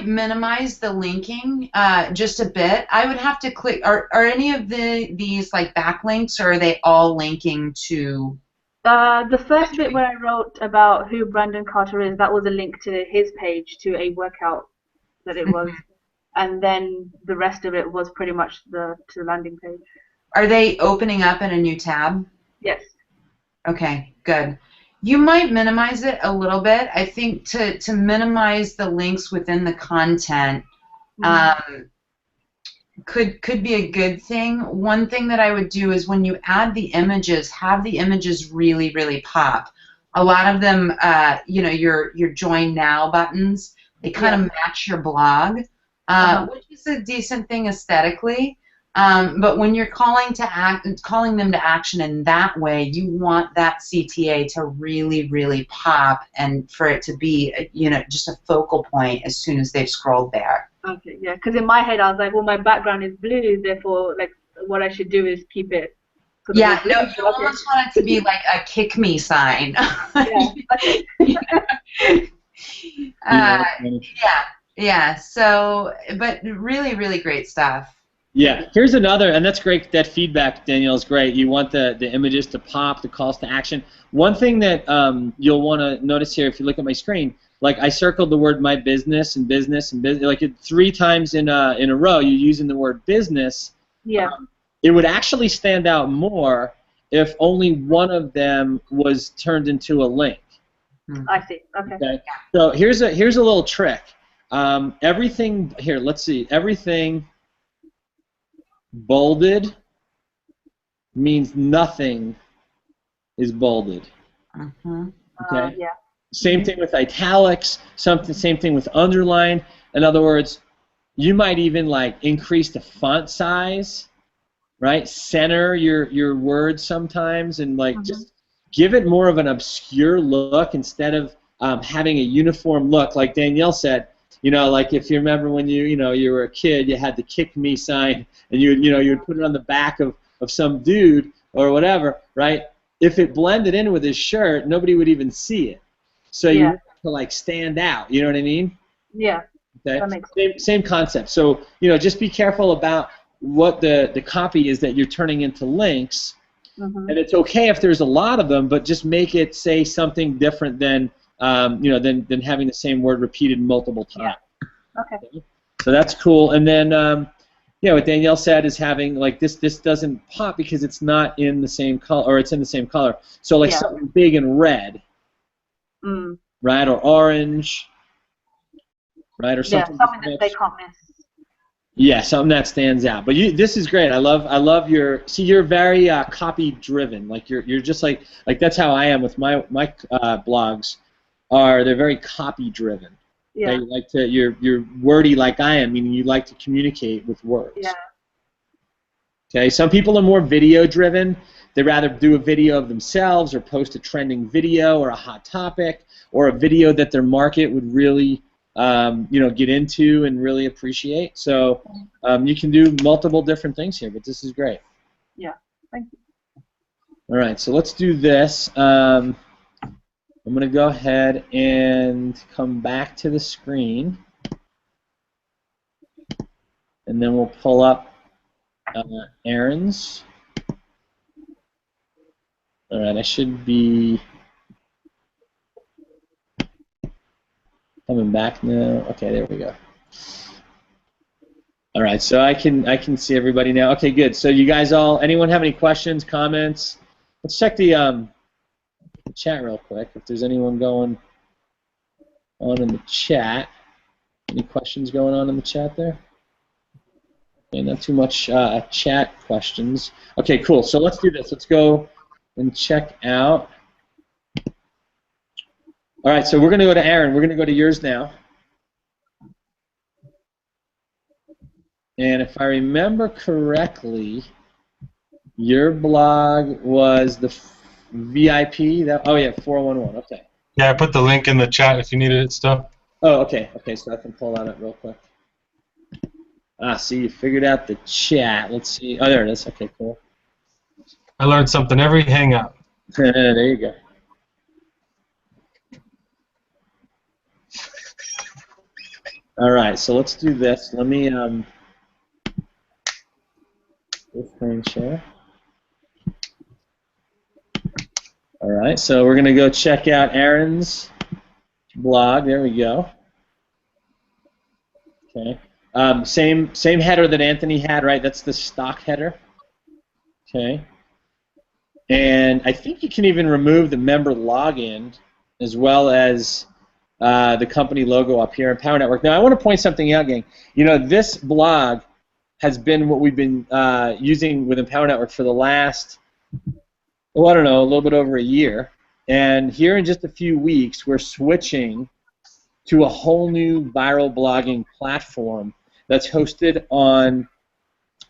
Speaker 4: minimize the linking just a bit. I would have to click. Are any of these like backlinks, or are they all linking to?
Speaker 5: The first bit where I wrote about who Brandon Carter is, that was a link to his page, to a workout that it was, and then the rest of it was pretty much to the landing page.
Speaker 4: Are they opening up in a new tab?
Speaker 5: Yes. Okay,
Speaker 4: good. You might minimize it a little bit. I think to minimize the links within the content could be a good thing. One thing that I would do is when you add the images, have the images really, really pop. A lot of them, you know, your join now buttons, they kind of match your blog, which is a decent thing aesthetically. But when you're calling them to action in that way, you want that CTA to really, really pop, and for it to be, you know, just a focal point as soon as they've scrolled there.
Speaker 5: Okay, yeah, because in my head I was like, well, my background is blue, therefore, like, what I should do is keep it.
Speaker 4: Yeah, no, you almost want it to be like a kick me sign. Yeah. So, but really, really great stuff.
Speaker 2: Yeah, here's another, and that's great. That feedback, Danielle, is great. You want the images to pop, the calls to action. One thing that you'll want to notice here, if you look at my screen, like I circled the word my business and business and business, like 3 times in a row, you're using the word business.
Speaker 5: Yeah.
Speaker 2: It would actually stand out more if only one of them was turned into a link.
Speaker 5: I see. Okay.
Speaker 2: So here's a little trick. Everything here. Let's see. Everything bolded means nothing is bolded. Okay.
Speaker 5: Yeah.
Speaker 2: Same thing with italics. Same thing with underline. In other words, you might even like increase the font size, right? Center your words sometimes, and like just give it more of an obscure look instead of having a uniform look. Like Danielle said, you know, like if you remember when you were a kid, you had the kick me sign, and you would put it on the back of some dude or whatever, right? If it blended in with his shirt, nobody would even see it. So you have to like stand out. You know what I mean?
Speaker 5: Yeah.
Speaker 2: Okay.
Speaker 5: That makes sense.
Speaker 2: Same concept. So just be careful about what the copy is that you're turning into links. And it's okay if there's a lot of them, but just make it say something different than than having the same word repeated multiple times.
Speaker 5: Okay.
Speaker 2: So that's cool. And then, what Danielle said is having like this doesn't pop because it's not in the same color, or it's in the same color. So like something big and red, right, or orange, right, or something.
Speaker 5: Yeah, something that they can't miss.
Speaker 2: Yeah, something that stands out. But this is great. I love you're very copy driven. Like you're just like that's how I am with my blogs. They're very copy driven.
Speaker 5: Yeah.
Speaker 2: Okay? You like you're wordy like I am, meaning you like to communicate with words.
Speaker 5: Yeah.
Speaker 2: Okay. Some people are more video driven. They rather do a video of themselves or post a trending video or a hot topic or a video that their market would really get into and really appreciate. So you can do multiple different things here, but this is great.
Speaker 5: Yeah, thank you.
Speaker 2: All right, so let's do this. I'm going to go ahead and come back to the screen, and then we'll pull up Aaron's. All right, I should be coming back now. Okay, there we go. All right, so I can see everybody now. Okay, good. So you guys anyone have any questions, comments? Let's check the chat real quick. If there's anyone going on in the chat, any questions going on in the chat there? Okay, not too much chat questions. Okay, cool. So let's do this. Let's go and check out. All right, so we're going to go to Aaron. We're going to go to yours now. And if I remember correctly, your blog was the VIP. Oh, yeah, 411. Okay.
Speaker 1: Yeah, I put the link in the chat if you needed it still.
Speaker 2: Oh, okay. Okay, so I can pull that up real quick. See, you figured out the chat. Let's see. Oh, there it is. Okay, cool.
Speaker 1: I learned something every hangout.
Speaker 2: There you go. All right, so let's do this. Let me screen share. All right, so we're going to go check out Aaron's blog. There we go. Okay. Same header that Anthony had, right? That's the stock header. Okay. And I think you can even remove the member login as well as the company logo up here in Power Network. Now, I want to point something out, gang. This blog has been what we've been using within Power Network for the last, I don't know, a little bit over a year. And here in just a few weeks, we're switching to a whole new viral blogging platform that's hosted on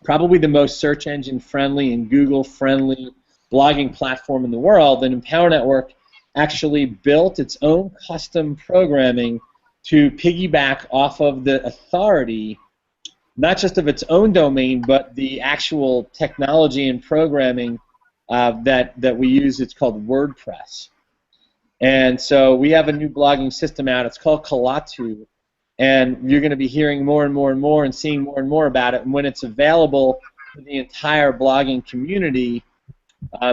Speaker 2: probably the most search engine friendly and Google friendly blogging platform in the world. And Power Network actually built its own custom programming to piggyback off of the authority, not just of its own domain, but the actual technology and programming that we use. It's called WordPress. And so we have a new blogging system out. It's called Kalatu. And you're going to be hearing more and more and more and seeing more and more about it. And when it's available to the entire blogging community,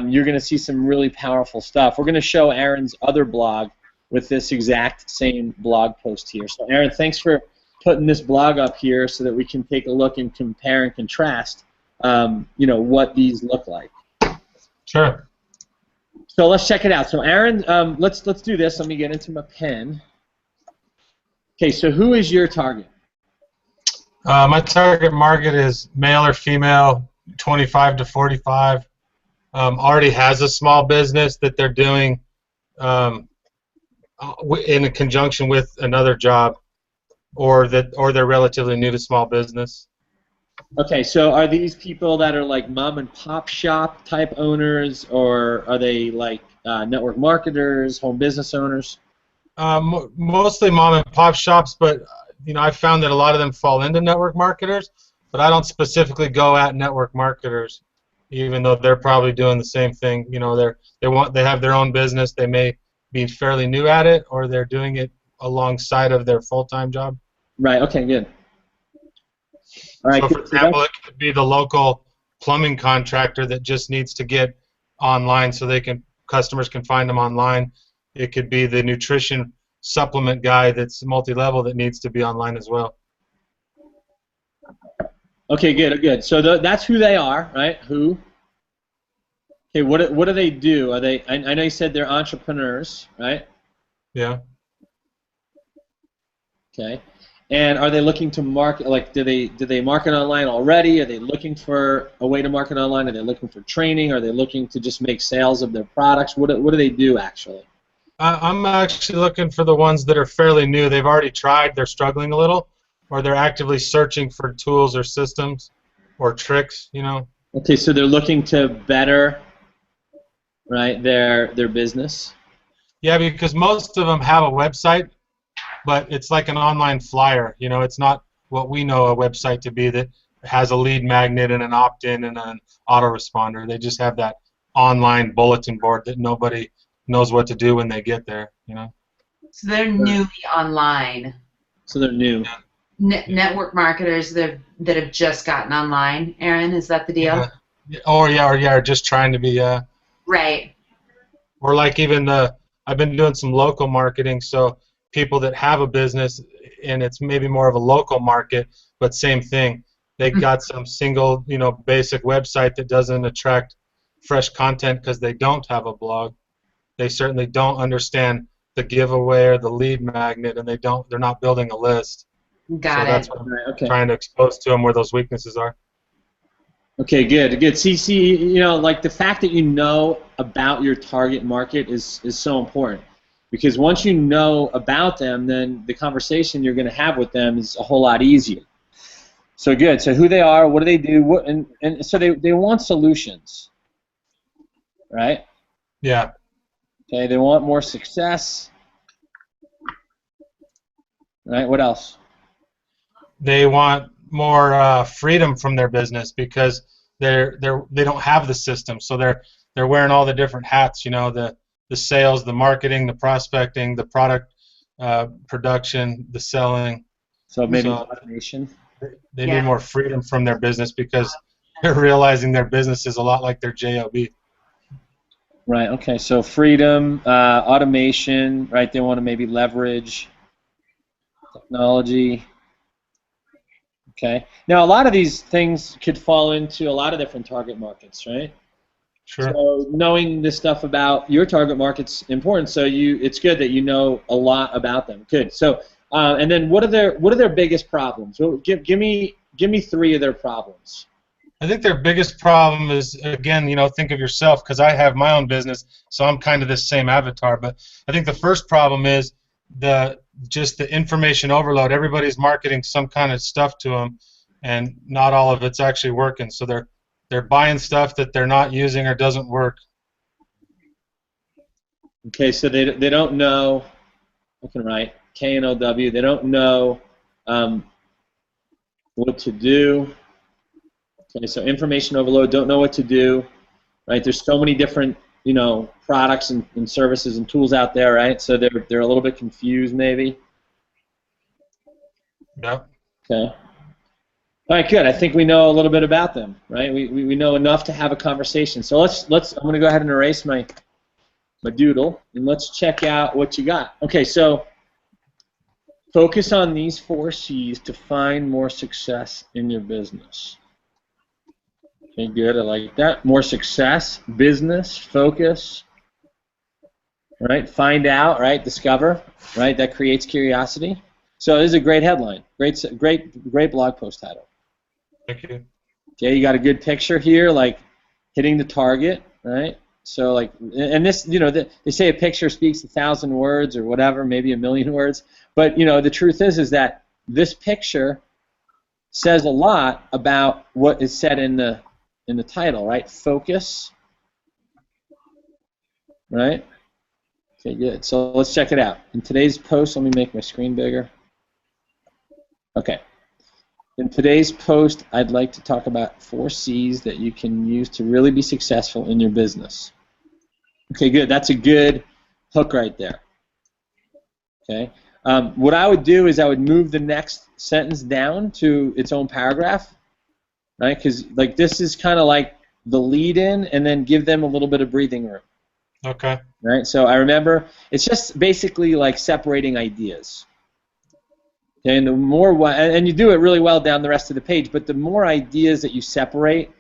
Speaker 2: you're going to see some really powerful stuff. We're going to show Aaron's other blog with this exact same blog post here. So Aaron, thanks for putting this blog up here so that we can take a look and compare and contrast, what these look like.
Speaker 1: Sure.
Speaker 2: So let's check it out. So Aaron, let's do this. Let me get into my pen. Okay, so who is your target?
Speaker 1: My target market is male or female, 25 to 45. Already has a small business that they're doing in conjunction with another job, or they're relatively new to small business.
Speaker 2: Okay, so are these people that are like mom and pop shop type owners, or are they like network marketers, home business owners?
Speaker 1: Mostly mom and pop shops, but I found that a lot of them fall into network marketers, but I don't specifically go at network marketers, even though they're probably doing the same thing. They have their own business. They may be fairly new at it, or they're doing it alongside of their full-time job.
Speaker 2: Right. Okay. Good. All right.
Speaker 1: So, for example, it could be the local plumbing contractor that just needs to get online so customers can find them online. It could be the nutrition supplement guy that's multi-level that needs to be online as well.
Speaker 2: Okay, good. So that's who they are, right? Who? Okay, what do they do? Are they? I know you said they're entrepreneurs, right?
Speaker 1: Yeah.
Speaker 2: Okay. And are they looking to market? Like, do they market online already? Are they looking for a way to market online? Are they looking for training? Are they looking to just make sales of their products? What do they do actually?
Speaker 1: I'm actually looking for the ones that are fairly new. They've already tried, they're struggling a little, or they're actively searching for tools or systems or tricks, you know.
Speaker 2: Okay, so they're looking to better, right, their business.
Speaker 1: Yeah, because most of them have a website, but it's like an online flyer. You know, it's not what we know a website to be that has a lead magnet and an opt-in and an autoresponder. They just have that online bulletin board that nobody knows what to do when they get there, you know.
Speaker 4: So they're newly online.
Speaker 2: So they're new.
Speaker 4: Network marketers that have just gotten online. Aaron, is that the deal?
Speaker 1: Yeah. Or just trying to be
Speaker 4: Right.
Speaker 1: or like even I've been doing some local marketing, so people that have a business and it's maybe more of a local market, but same thing. They got some single, you know, basic website that doesn't attract fresh content because they don't have a blog. They certainly don't understand the giveaway or the lead magnet, and they're not building a list.
Speaker 4: Got
Speaker 1: so
Speaker 4: it.
Speaker 1: that's what I'm
Speaker 2: Okay.
Speaker 1: trying to expose to them where those weaknesses are.
Speaker 2: Okay, good. See, you know, like the fact that you know about your target market is so important, because once you know about them, then the conversation you're going to have with them is a whole lot easier. So good. So who they are, what do they do, and so they want solutions, right?
Speaker 1: Yeah.
Speaker 2: Okay, they want more success, right? What else?
Speaker 1: They want more freedom from their business because they don't have the system, so they're wearing all the different hats. You know, the sales, the marketing, the prospecting, the product production, the selling.
Speaker 2: So maybe automation.
Speaker 1: They need more freedom from their business because they're realizing their business is a lot like their job.
Speaker 2: Right. Okay. So freedom, automation. Right. They want to maybe leverage technology. Okay. Now, a lot of these things could fall into a lot of different target markets, right?
Speaker 1: Sure.
Speaker 2: So knowing this stuff about your target market's important. So it's good that you know a lot about them. Good. So and then what are their biggest problems? Well, give me 3 of their problems.
Speaker 1: I think their biggest problem is, again, you know, think of yourself, because I have my own business, so I'm kind of this same avatar. But I think the first problem is just the information overload. Everybody's marketing some kind of stuff to them, and not all of it's actually working. So they're buying stuff that they're not using or doesn't work.
Speaker 2: Okay, so they don't know. I can write K-N-O-W. They don't know what to do. Okay, so information overload, don't know what to do, right? There's so many different, you know, products and services and tools out there, right? So they're a little bit confused, maybe.
Speaker 1: Yep.
Speaker 2: Okay. All right, good. I think we know a little bit about them, right? We know enough to have a conversation. So let's. I'm going to go ahead and erase my doodle, and let's check out what you got. Okay, so focus on these 4 C's to find more success in your business. Okay, good. I like that. More success, business, focus, right? Find out, right? Discover, right? That creates curiosity. So this is a great headline. Great blog post title.
Speaker 1: Thank you.
Speaker 2: Okay, you got a good picture here, like hitting the target, right? So like, and this, you know, they say a picture speaks 1,000 words or whatever, maybe 1,000,000 words. But you know, the truth is that this picture says a lot about what is said in the title, right? Focus, right? Okay, good. So let's check it out. In today's post, let me make my screen bigger. Okay. In today's post, I'd like to talk about 4 C's that you can use to really be successful in your business. Okay, good. That's a good hook right there. Okay. What I would do is I would move the next sentence down to its own paragraph, right? Because like this is kind of like the lead-in, and then give them a little bit of breathing room.
Speaker 1: Okay.
Speaker 2: Right? So I remember it's just basically like separating ideas. Okay, and the more, and you do it really well down the rest of the page, but the more ideas that you separate,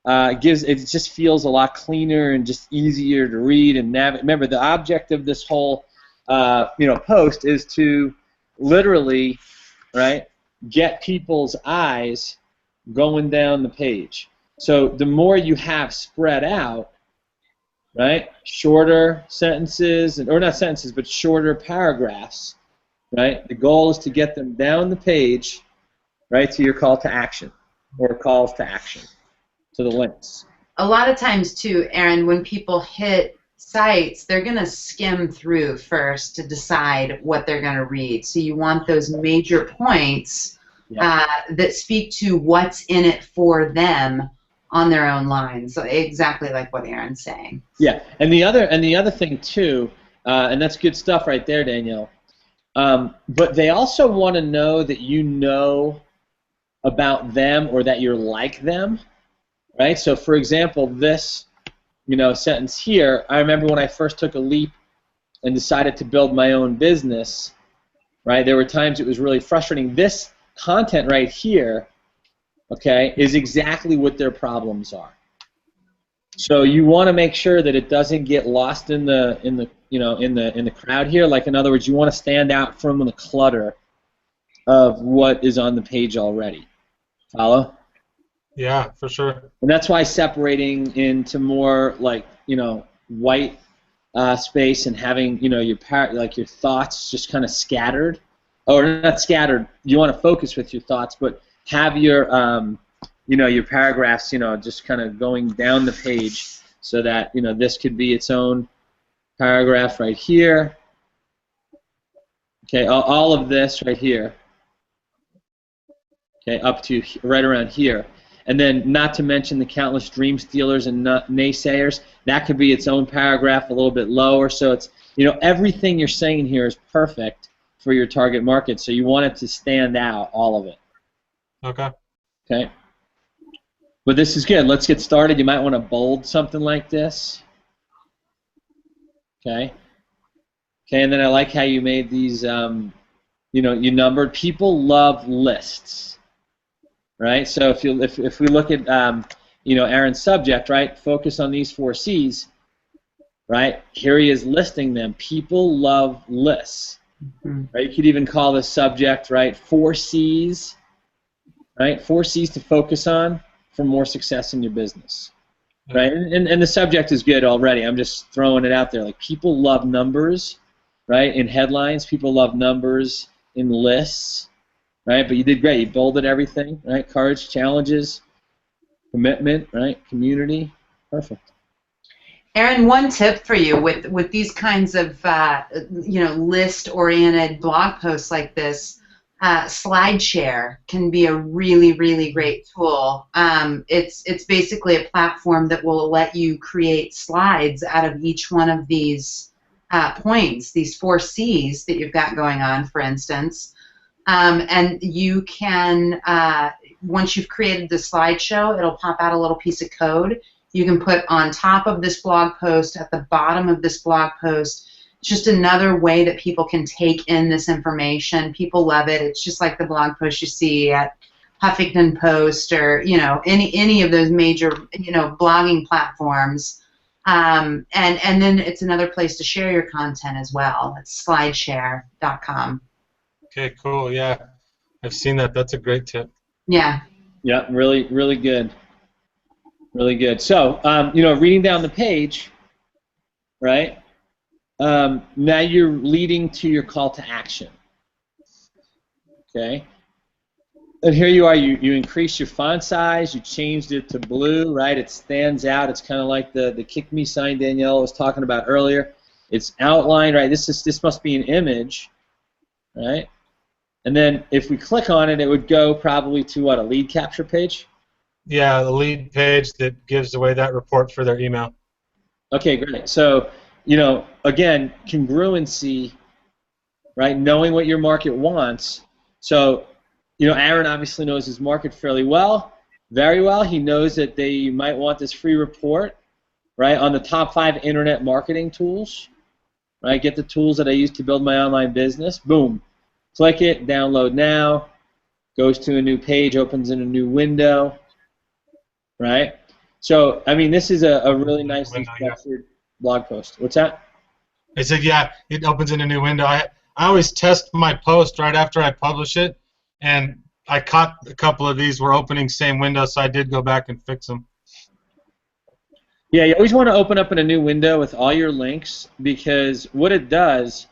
Speaker 2: it just feels a lot cleaner and just easier to read and navigate. Remember, the object of this whole post is to literally, right, get people's eyes going down the page. So the more you have spread out, right, shorter sentences, or not sentences, but shorter paragraphs, right, the goal is to get them down the page, right, to your call to action, or calls to action, to the links.
Speaker 4: A lot of times too, Aaron, when people hit sites, they're going to skim through first to decide what they're going to read. So you want those major points that speak to what's in it for them on their own line. So exactly like what Aaron's saying.
Speaker 2: Yeah, and the other thing too, and that's good stuff right there, Danielle. But they also want to know that you know about them or that you're like them, right? So, for example, this sentence here, I remember when I first took a leap and decided to build my own business, right? There were times it was really frustrating. This content right here, okay, is exactly what their problems are. So you want to make sure that it doesn't get lost in the crowd here. Like, in other words, you want to stand out from the clutter of what is on the page already. Follow?
Speaker 1: Yeah, for sure.
Speaker 2: And that's why separating into more like white space and having your thoughts just kind of scattered, or not scattered. You want to focus with your thoughts, but have your your paragraphs just kind of going down the page, so that this could be its own paragraph right here. Okay, all of this right here. Okay, up to right around here. And then, not to mention the countless dream stealers and naysayers. That could be its own paragraph, a little bit lower. So it's everything you're saying here is perfect for your target market. So you want it to stand out, all of it.
Speaker 1: Okay.
Speaker 2: Okay. But this is good. Let's get started. You might want to bold something like this. Okay. Okay, and then I like how you made these. You numbered. People love lists. Right, so if we look at Aaron's subject, right, focus on these 4 C's, right? Here he is listing them. People love lists, right? You could even call this subject, right, 4 C's, right? 4 C's to focus on for more success in your business, right? And the subject is good already. I'm just throwing it out there. Like, people love numbers, right? In headlines, people love numbers in lists. Right, but you did great. You bolded everything, right? Courage, challenges, commitment, right? Community, perfect.
Speaker 4: Aaron, one tip for you with these kinds of list-oriented blog posts like this, SlideShare can be a really, really great tool. It's basically a platform that will let you create slides out of each one of these points, these 4 C's that you've got going on, for instance. And you can, once you've created the slideshow, it'll pop out a little piece of code you can put on top of this blog post, at the bottom of this blog post. It's just another way that people can take in this information. People love it. It's just like the blog post you see at Huffington Post or any of those major blogging platforms. And then it's another place to share your content as well. It's slideshare.com.
Speaker 1: Okay, cool. Yeah, I've seen that. That's a great tip.
Speaker 4: Yeah.
Speaker 2: Yeah, really, really good. Really good. So, reading down the page, right? Now you're leading to your call to action. Okay. And here you are. You increased your font size. You changed it to blue, right? It stands out. It's kind of like the kick me sign Danielle was talking about earlier. It's outlined, right? This must be an image, right? And then if we click on it, it would go probably to what, a lead capture page?
Speaker 1: Yeah, the lead page that gives away that report for their email.
Speaker 2: Okay, great. So, again, congruency, right? Knowing what your market wants. So, Aaron obviously knows his market fairly well, very well. He knows that they might want this free report, right, on the top 5 internet marketing tools, right? Get the tools that I use to build my online business. Boom. Click it, download now, goes to a new page, opens in a new window, right? So, I mean, this is a really nicely structured blog post. What's that?
Speaker 1: I said, yeah, it opens in a new window. I always test my post right after I publish it, and I caught a couple of these were opening same window, so I did go back and fix them.
Speaker 2: Yeah, you always want to open up in a new window with all your links, because what it does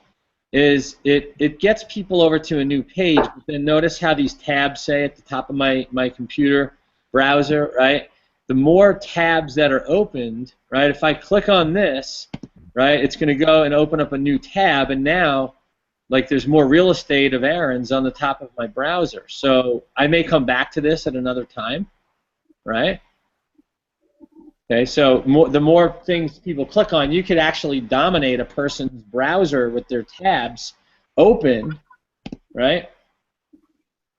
Speaker 2: is it gets people over to a new page, but then notice how these tabs say at the top of my computer browser, right? The more tabs that are opened, right, if I click on this, right, it's going to go and open up a new tab, and now, like, there's more real estate of Aaron's on the top of my browser. So I may come back to this at another time, right? Okay, so the more things people click on, you could actually dominate a person's browser with their tabs open, right?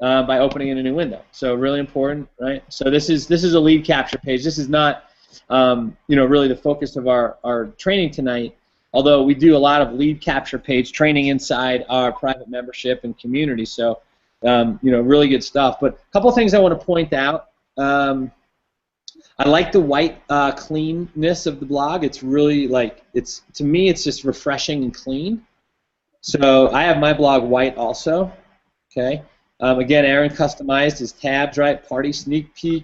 Speaker 2: By opening in a new window. So really important, right? So this is a lead capture page. This is not, really the focus of our training tonight. Although we do a lot of lead capture page training inside our private membership and community. So, really good stuff. But a couple things I want to point out. I like the white cleanness of the blog. It's really to me, it's just refreshing and clean. So I have my blog white also. Okay. Again, Aaron customized his tabs, right? Party sneak peek,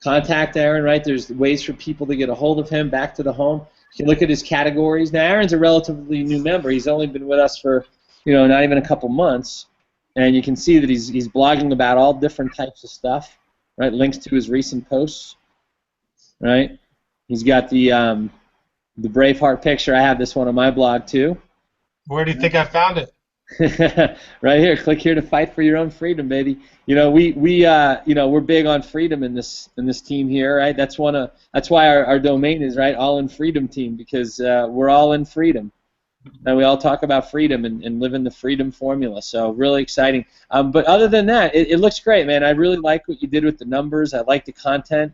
Speaker 2: contact Aaron, right? There's ways for people to get a hold of him, back to the home. You can look at his categories. Now, Aaron's a relatively new member. He's only been with us for, not even a couple months. And you can see that he's blogging about all different types of stuff, right? Links to his recent posts, right? He's got the Braveheart picture. I have this one on my blog, too.
Speaker 1: Where do you think I found it?
Speaker 2: Right here. Click here to fight for your own freedom, baby. We're big on freedom in this team here, right? That's why our domain is, right, All in Freedom Team, because we're all in freedom, and we all talk about freedom and live in the freedom formula. So really exciting. But other than that, it looks great, man. I really like what you did with the numbers. I like the content.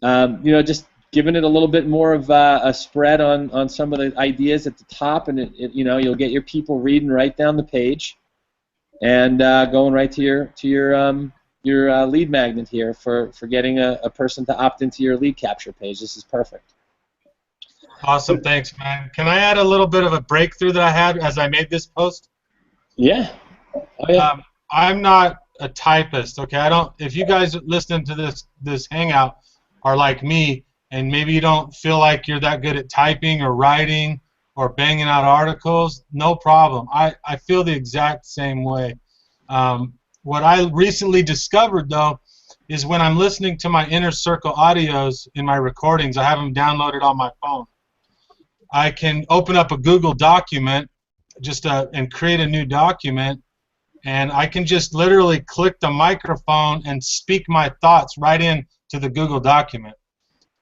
Speaker 2: Just giving it a little bit more of a spread on some of the ideas at the top, and you'll get your people reading right down the page, and going right to your lead magnet here for getting a person to opt into your lead capture page. This is perfect.
Speaker 1: Awesome, thanks, man. Can I add a little bit of a breakthrough that I had as I made this post?
Speaker 2: Yeah. Oh, yeah.
Speaker 1: I'm not a typist, okay? If you guys listening to this hangout are like me, and maybe you don't feel like you're that good at typing or writing or banging out articles, no problem. I feel the exact same way. What I recently discovered, though, is when I'm listening to my Inner Circle audios in my recordings, I have them downloaded on my phone. I can open up a Google document and create a new document, and I can just literally click the microphone and speak my thoughts right into the Google document.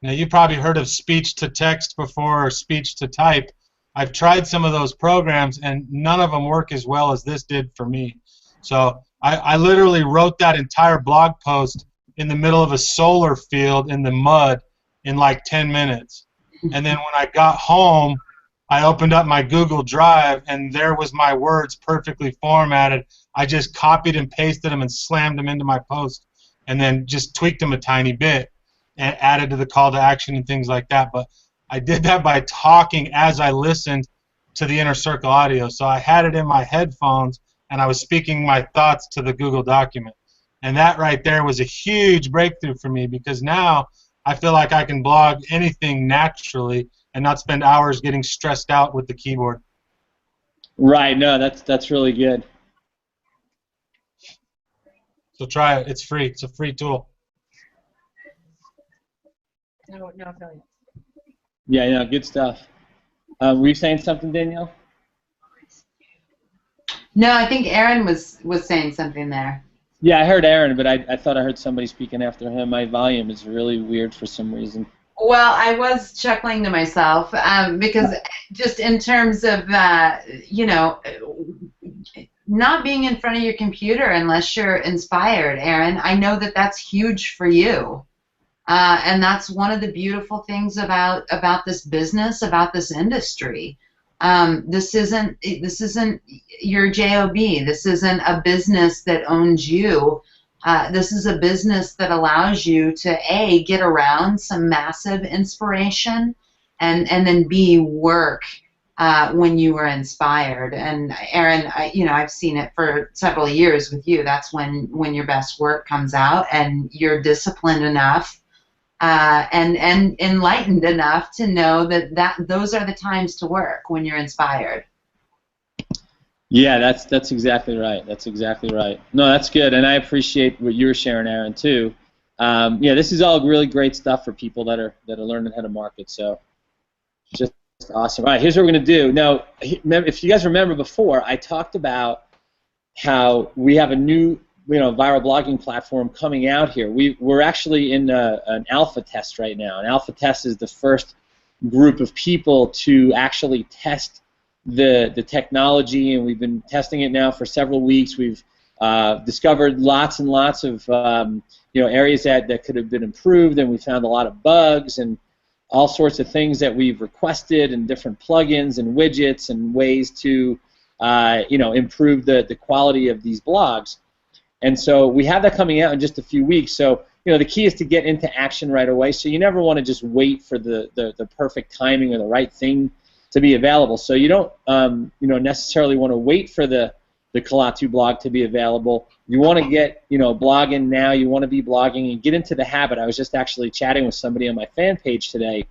Speaker 1: Now, you probably heard of speech to text before or speech to type. I've tried some of those programs, and none of them work as well as this did for me. So I literally wrote that entire blog post in the middle of a solar field in the mud in like 10 minutes. And then when I got home, I opened up my Google Drive, and there was my words perfectly formatted. I just copied and pasted them and slammed them into my post, and then just tweaked them a tiny bit and added to the call to action and things like that. But I did that by talking as I listened to the Inner Circle audio. So I had it in my headphones, and I was speaking my thoughts to the Google document. And that right there was a huge breakthrough for me, because now I feel like I can blog anything naturally and not spend hours getting stressed out with the keyboard.
Speaker 2: Right. No, that's really good.
Speaker 1: So try it. It's free. It's a free tool.
Speaker 5: No affiliates.
Speaker 2: Yeah, good stuff. Were you saying something, Danielle?
Speaker 4: No, I think Aaron was saying something there.
Speaker 2: Yeah, I heard Aaron, but I thought I heard somebody speaking after him. My volume is really weird for some reason.
Speaker 4: Well, I was chuckling to myself because just in terms of, not being in front of your computer unless you're inspired, Aaron, I know that that's huge for you. And that's one of the beautiful things about this business, about this industry. This isn't your job. This isn't a business that owns you. This is a business that allows you to A, get around some massive inspiration, and then B, work when you are inspired. And Aaron, I've seen it for several years with you. That's when your best work comes out, and you're disciplined enough and enlightened enough to know that those are the times to work, when you're inspired.
Speaker 2: Yeah, that's exactly right. That's exactly right. No, that's good, and I appreciate what you're sharing, Aaron, too. Yeah, this is all really great stuff for people that are learning how to market. So, just awesome. All right, here's what we're gonna do. Now, if you guys remember before, I talked about how we have a new viral blogging platform coming out here. We're actually in an alpha test right now. An alpha test is the first group of people to actually test the technology, and we've been testing it now for several weeks. We've discovered lots and lots of areas that could have been improved, and we found a lot of bugs and all sorts of things that we've requested, and different plugins and widgets and ways to improve the quality of these blogs. And so we have that coming out in just a few weeks. So the key is to get into action right away. So you never want to just wait for the perfect timing or the right thing to be available. So you don't necessarily want to wait for the Kalatu blog to be available. You want to get blogging now. You want to be blogging and get into the habit. I was just actually chatting with somebody on my fan page today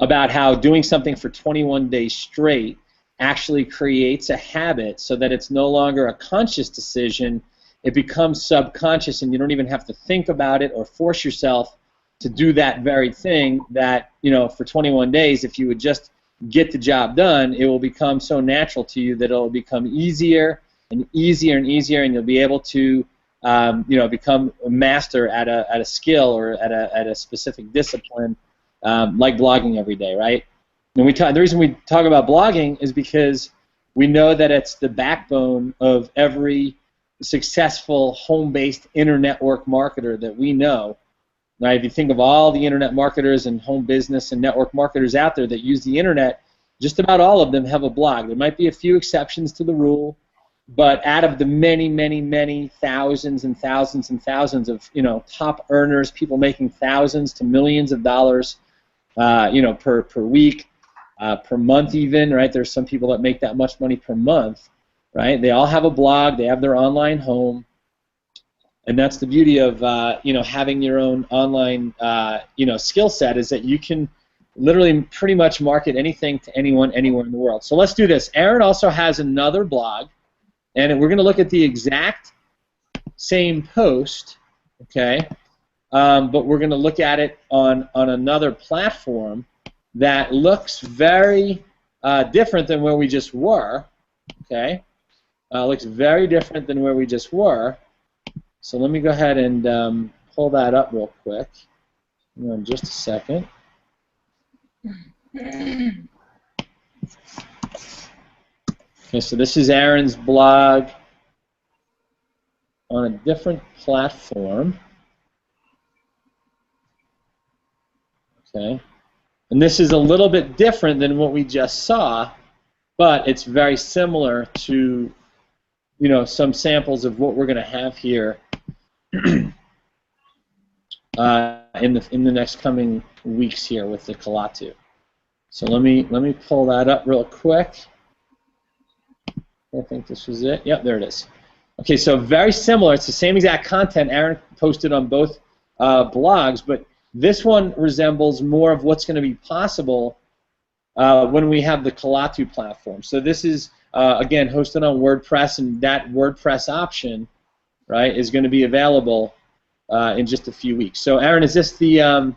Speaker 2: about how doing something for 21 days straight actually creates a habit, so that it's no longer a conscious decision. It becomes subconscious, and you don't even have to think about it or force yourself to do that very thing. That for 21 days, if you would just get the job done, it will become so natural to you that it will become easier and easier and easier, and you'll be able to become a master at a skill or at a specific discipline, like blogging every day, right? And the reason we talk about blogging is because we know that it's the backbone of every successful home-based inter-network marketer that we know. Right? If you think of all the internet marketers and home business and network marketers out there that use the internet, just about all of them have a blog. There might be a few exceptions to the rule, but out of the many, many, many thousands and thousands and thousands of top earners, people making thousands to millions of dollars, per week, per month even, right? There's some people that make that much money per month, right? They all have a blog. They have their online home. And that's the beauty of having your own online skill set, is that you can literally pretty much market anything to anyone anywhere in the world. So let's do this. Aaron also has another blog, and we're going to look at the exact same post, okay? But we're going to look at it on another platform that looks very different than where we just were, okay? Looks very different than where we just were. So let me go ahead and pull that up real quick. Hang on just a second. Okay, so this is Aaron's blog on a different platform. Okay, and this is a little bit different than what we just saw, but it's very similar to some samples of what we're going to have here in the next coming weeks here with the Kalatu. So let me pull that up real quick. I think this was it. Yep, there it is. Okay, so very similar. It's the same exact content Aaron posted on both blogs, but this one resembles more of what's going to be possible when we have the Kalatu platform. So this is again hosted on WordPress, and that WordPress option, right, is going to be available in just a few weeks. So Aaron, is this the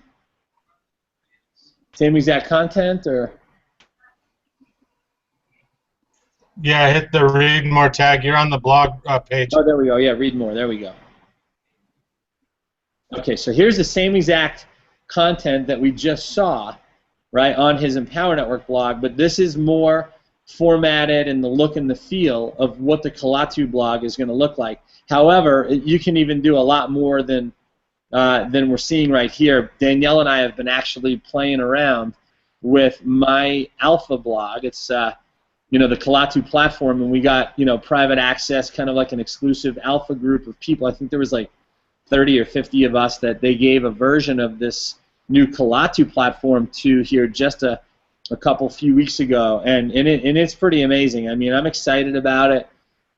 Speaker 2: same exact content, or?
Speaker 1: Yeah, hit the read more tag. You're on the blog page.
Speaker 2: Oh, there we go. Yeah, read more. There we go. Okay, so here's the same exact content that we just saw, right, on his Empower Network blog, but this is more formatted and the look and the feel of what the Kalatu blog is going to look like. However, you can even do a lot more than than we're seeing right here. Danielle and I have been actually playing around with my alpha blog. It's you know, the Kalatu platform, and we got, you know, private access, kind of like an exclusive alpha group of people. I think there was like 30 or 50 of us that they gave a version of this new Kalatu platform to here just a few weeks ago, and it's pretty amazing. I mean, I'm excited about it.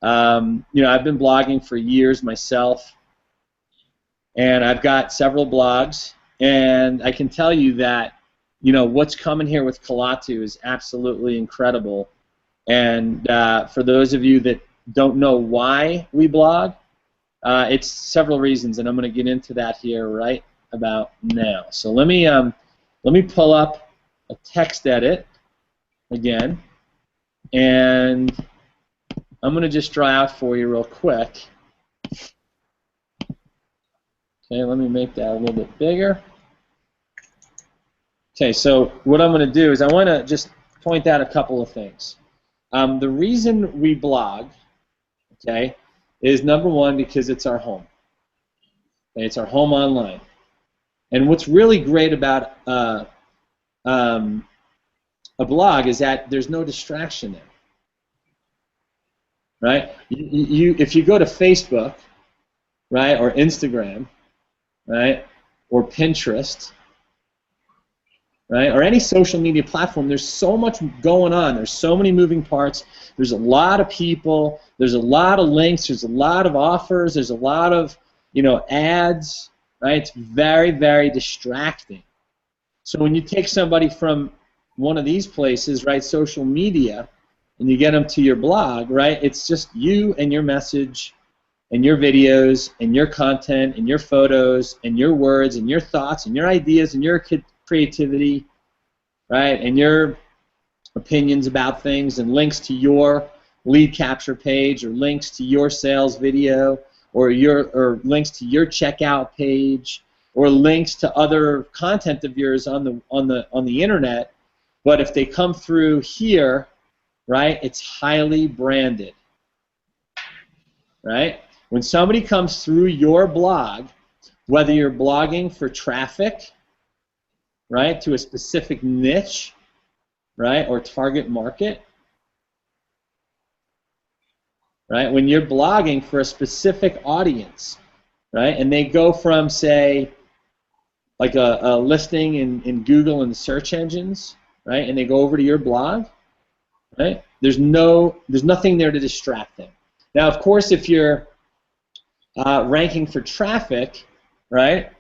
Speaker 2: You know, I've been blogging for years myself, and I've got several blogs, and I can tell you that, you know, what's coming here with Kalatu is absolutely incredible. And for those of you that don't know why we blog, it's several reasons, and I'm going to get into that here right about now. So let me pull up a text edit again, and I'm going to just draw out for you real quick. Okay, let me make that a little bit bigger. Okay, so what I'm going to do is I want to just point out a couple of things. The reason we blog, okay, is number one, because it's our home. Okay, it's our home online. And what's really great about a blog is that there's no distraction there. Right? If you go to Facebook, right, or Instagram, right, or Pinterest, right, or any social media platform, there's so much going on. There's so many moving parts. There's a lot of people. There's a lot of links. There's a lot of offers. There's a lot of, you know, ads. Right? It's very, very distracting. So when you take somebody from one of these places, right, social media, and you get them to your blog, right, it's just you and your message and your videos and your content and your photos and your words and your thoughts and your ideas and your creativity, right, and your opinions about things, and links to your lead capture page, or links to your sales video, or links to your checkout page, or links to other content of yours on the internet. But if they come through here, right, it's highly branded, right? When somebody comes through your blog, whether you're blogging for traffic, right, to a specific niche, right, or target market, right, when you're blogging for a specific audience, right, and they go from, say, like a listing in Google and search engines, right, and they go over to your blog, right, there's nothing there to distract them. Now, of course, if you're ranking for traffic, right,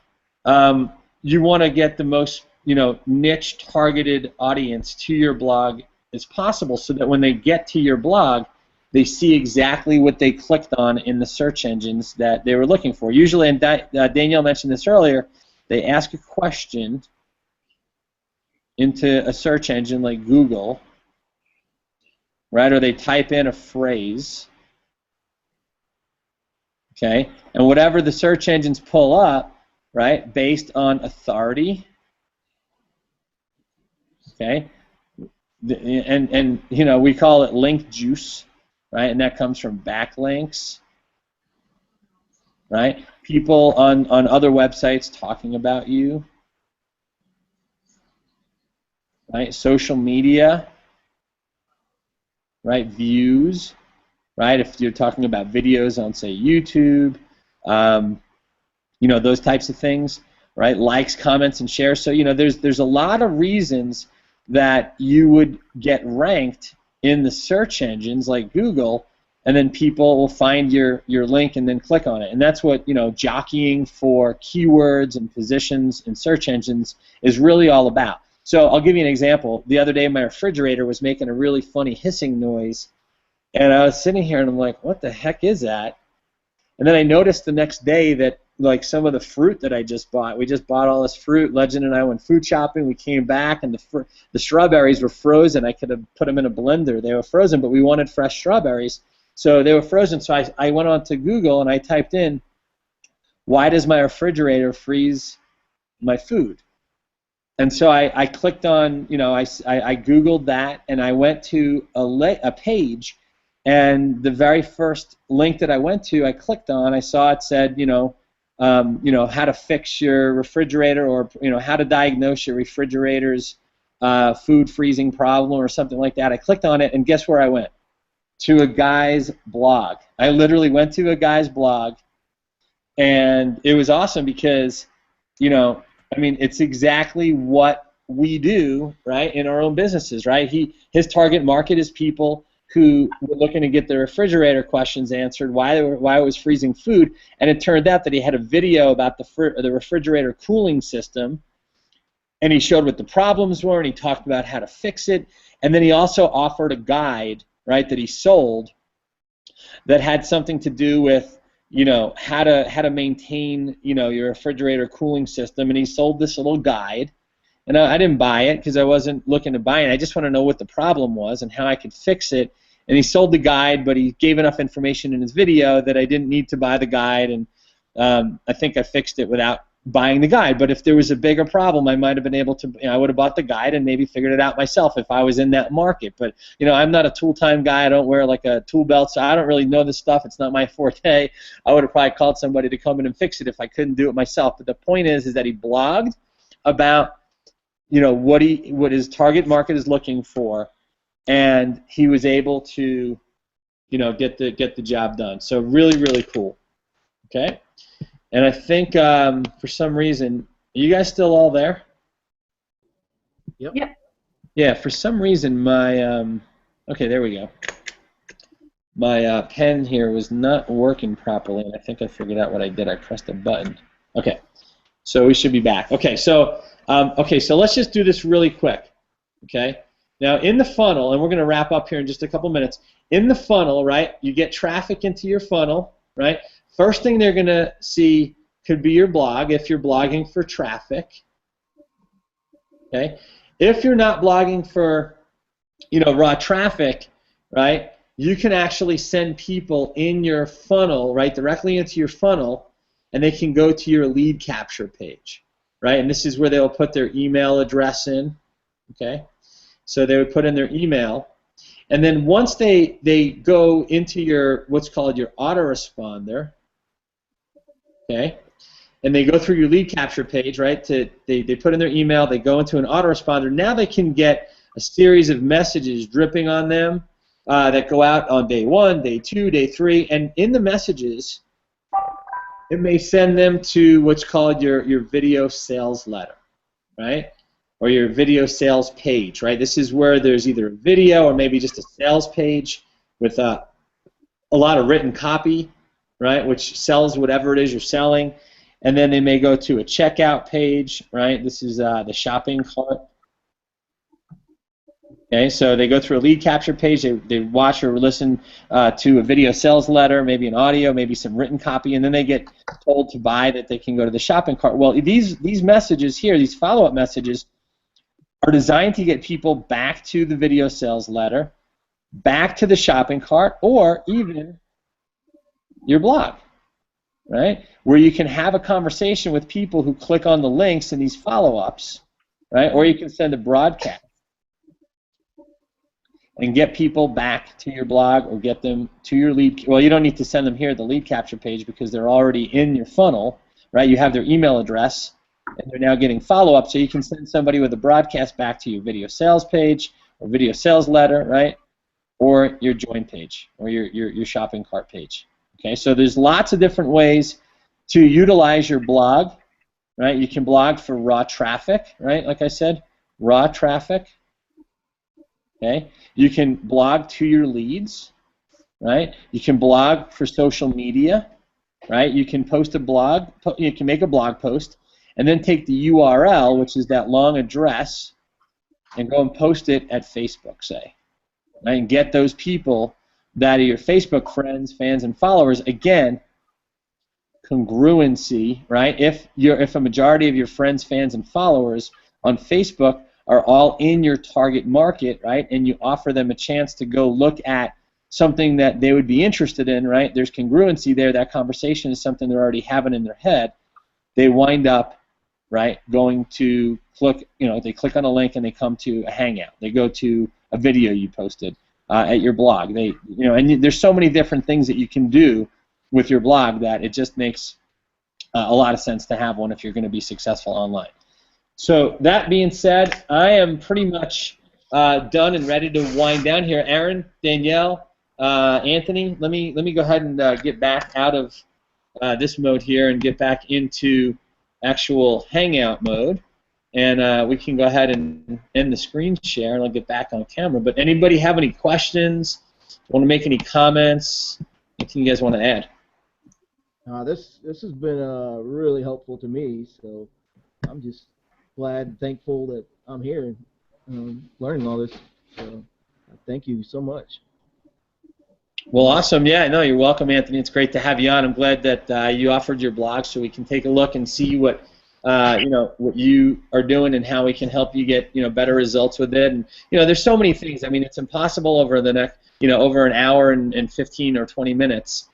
Speaker 2: you want to get the most, you know, niche targeted audience to your blog as possible, so that when they get to your blog, they see exactly what they clicked on in the search engines that they were looking for. Usually, and Danielle mentioned this earlier, they ask a question into a search engine like Google, right, or they type in a phrase, okay, and whatever the search engines pull up, right, based on authority, okay, and you know, we call it link juice, right, and that comes from backlinks, right, people on other websites talking about you, right, social media, right, views, right, if you're talking about videos on, say, YouTube, you know, those types of things, right, likes, comments, and shares. So, you know, there's a lot of reasons that you would get ranked in the search engines like Google, and then people will find your link and then click on it. And that's what, you know, jockeying for keywords and positions in search engines is really all about. So I'll give you an example. The other day my refrigerator was making a really funny hissing noise, and I was sitting here and I'm like, what the heck is that? And then I noticed the next day that, like, some of the fruit that I just bought, we just bought all this fruit. Legend and I went food shopping. We came back, and the strawberries were frozen. I could have put them in a blender. They were frozen, but we wanted fresh strawberries. So they were frozen. So I went on to Google and I typed in, why does my refrigerator freeze my food? And so I clicked on, you know, I Googled that, and I went to a page, and the very first link that I went to, I clicked on, I saw it said, you know, you know, how to fix your refrigerator, or, you know, how to diagnose your refrigerator's food freezing problem or something like that. I clicked on it, and guess where I went? To a guy's blog. I literally went to a guy's blog, and it was awesome because, you know, I mean, it's exactly what we do, right, in our own businesses, right? His target market is people who were looking to get their refrigerator questions answered, why it was freezing food, and it turned out that he had a video about the refrigerator cooling system, and he showed what the problems were, and he talked about how to fix it, and then he also offered a guide, right, that he sold that had something to do with, you know, how to maintain, you know, your refrigerator cooling system, and he sold this little guide. And I didn't buy it because I wasn't looking to buy it. I just want to know what the problem was and how I could fix it. And he sold the guide, but he gave enough information in his video that I didn't need to buy the guide, and I think I fixed it without buying the guide. But if there was a bigger problem, I might have been able to, you know, I would have bought the guide and maybe figured it out myself if I was in that market. But, you know, I'm not a tool-time guy. I don't wear like a tool belt, so I don't really know this stuff. It's not my forte. I would have probably called somebody to come in and fix it if I couldn't do it myself. But the point is that he blogged about, you know, what his target market is looking for, and he was able to, you know, get the job done. So really, really cool. Okay, and I think for some reason, are you guys still all there?
Speaker 3: Yep.
Speaker 5: Yep.
Speaker 2: Yeah, for some reason my okay, there we go. My pen here was not working properly, and I think I figured out what I did. I pressed a button. Okay, so we should be back. Okay, so let's just do this really quick. Okay, now in the funnel, and we're going to wrap up here in just a couple minutes. In the funnel, right, you get traffic into your funnel, right? First thing they're going to see could be your blog if you're blogging for traffic. Okay, if you're not blogging for, you know, raw traffic, right, you can actually send people in your funnel, right, directly into your funnel, and they can go to your lead capture page, right? And this is where they'll put their email address in, okay? So they would put in their email, and then once they go into your, what's called your autoresponder, okay, and they go through your lead capture page, right, they put in their email, they go into an autoresponder, now they can get a series of messages dripping on them that go out on day 1, day 2, day 3, and in the messages, it may send them to what's called your video sales letter, right? Or your video sales page, right? This is where there's either a video or maybe just a sales page with a lot of written copy, right, which sells whatever it is you're selling. And then they may go to a checkout page, right? This is the shopping cart. Okay, so they go through a lead capture page, they watch or listen to a video sales letter, maybe an audio, maybe some written copy, and then they get told to buy that they can go to the shopping cart. Well, these messages here, these follow-up messages, are designed to get people back to the video sales letter, back to the shopping cart, or even your blog, right? Where you can have a conversation with people who click on the links in these follow-ups, right? Or you can send a broadcast and get people back to your blog or get them to your lead. Well, you don't need to send them here at the lead capture page because they're already in your funnel, right? You have their email address, and they're now getting follow-up, so you can send somebody with a broadcast back to your video sales page or video sales letter, right? Or your join page or your shopping cart page. Okay, so there's lots of different ways to utilize your blog, right? You can blog for raw traffic, right? Like I said, raw traffic. Okay, you can blog to your leads, right? You can blog for social media, right? You can post a blog, you can make a blog post, and then take the URL, which is that long address, and go and post it at Facebook, say, right? And get those people that are your Facebook friends, fans, and followers. Again, congruency, right? If a majority of your friends, fans, and followers on Facebook are all in your target market, right, and you offer them a chance to go look at something that they would be interested in, right, there's congruency there. That conversation is something they're already having in their head. They wind up, right, going to click, they click on a link and they come to a hangout. They go to a video you posted at your blog. And there's so many different things that you can do with your blog that it just makes a lot of sense to have one if you're going to be successful online. So that being said, I am pretty much done and ready to wind down here. Aaron, Danielle, Anthony, let me go ahead and get back out of this mode here and get back into actual Hangout mode. And we can go ahead and end the screen share, and I'll get back on camera. But anybody have any questions? Want to make any comments? Anything you guys want to add?
Speaker 3: This has been really helpful to me, so I'm just glad and thankful that I'm here learning all this. So thank you so much.
Speaker 2: Well, awesome. Yeah, no, you're welcome, Anthony. It's great to have you on. I'm glad that you offered your blog so we can take a look and see what what you are doing and how we can help you get better results with it. And there's so many things. I mean, it's impossible over the next over an hour and 15 or 20 minutes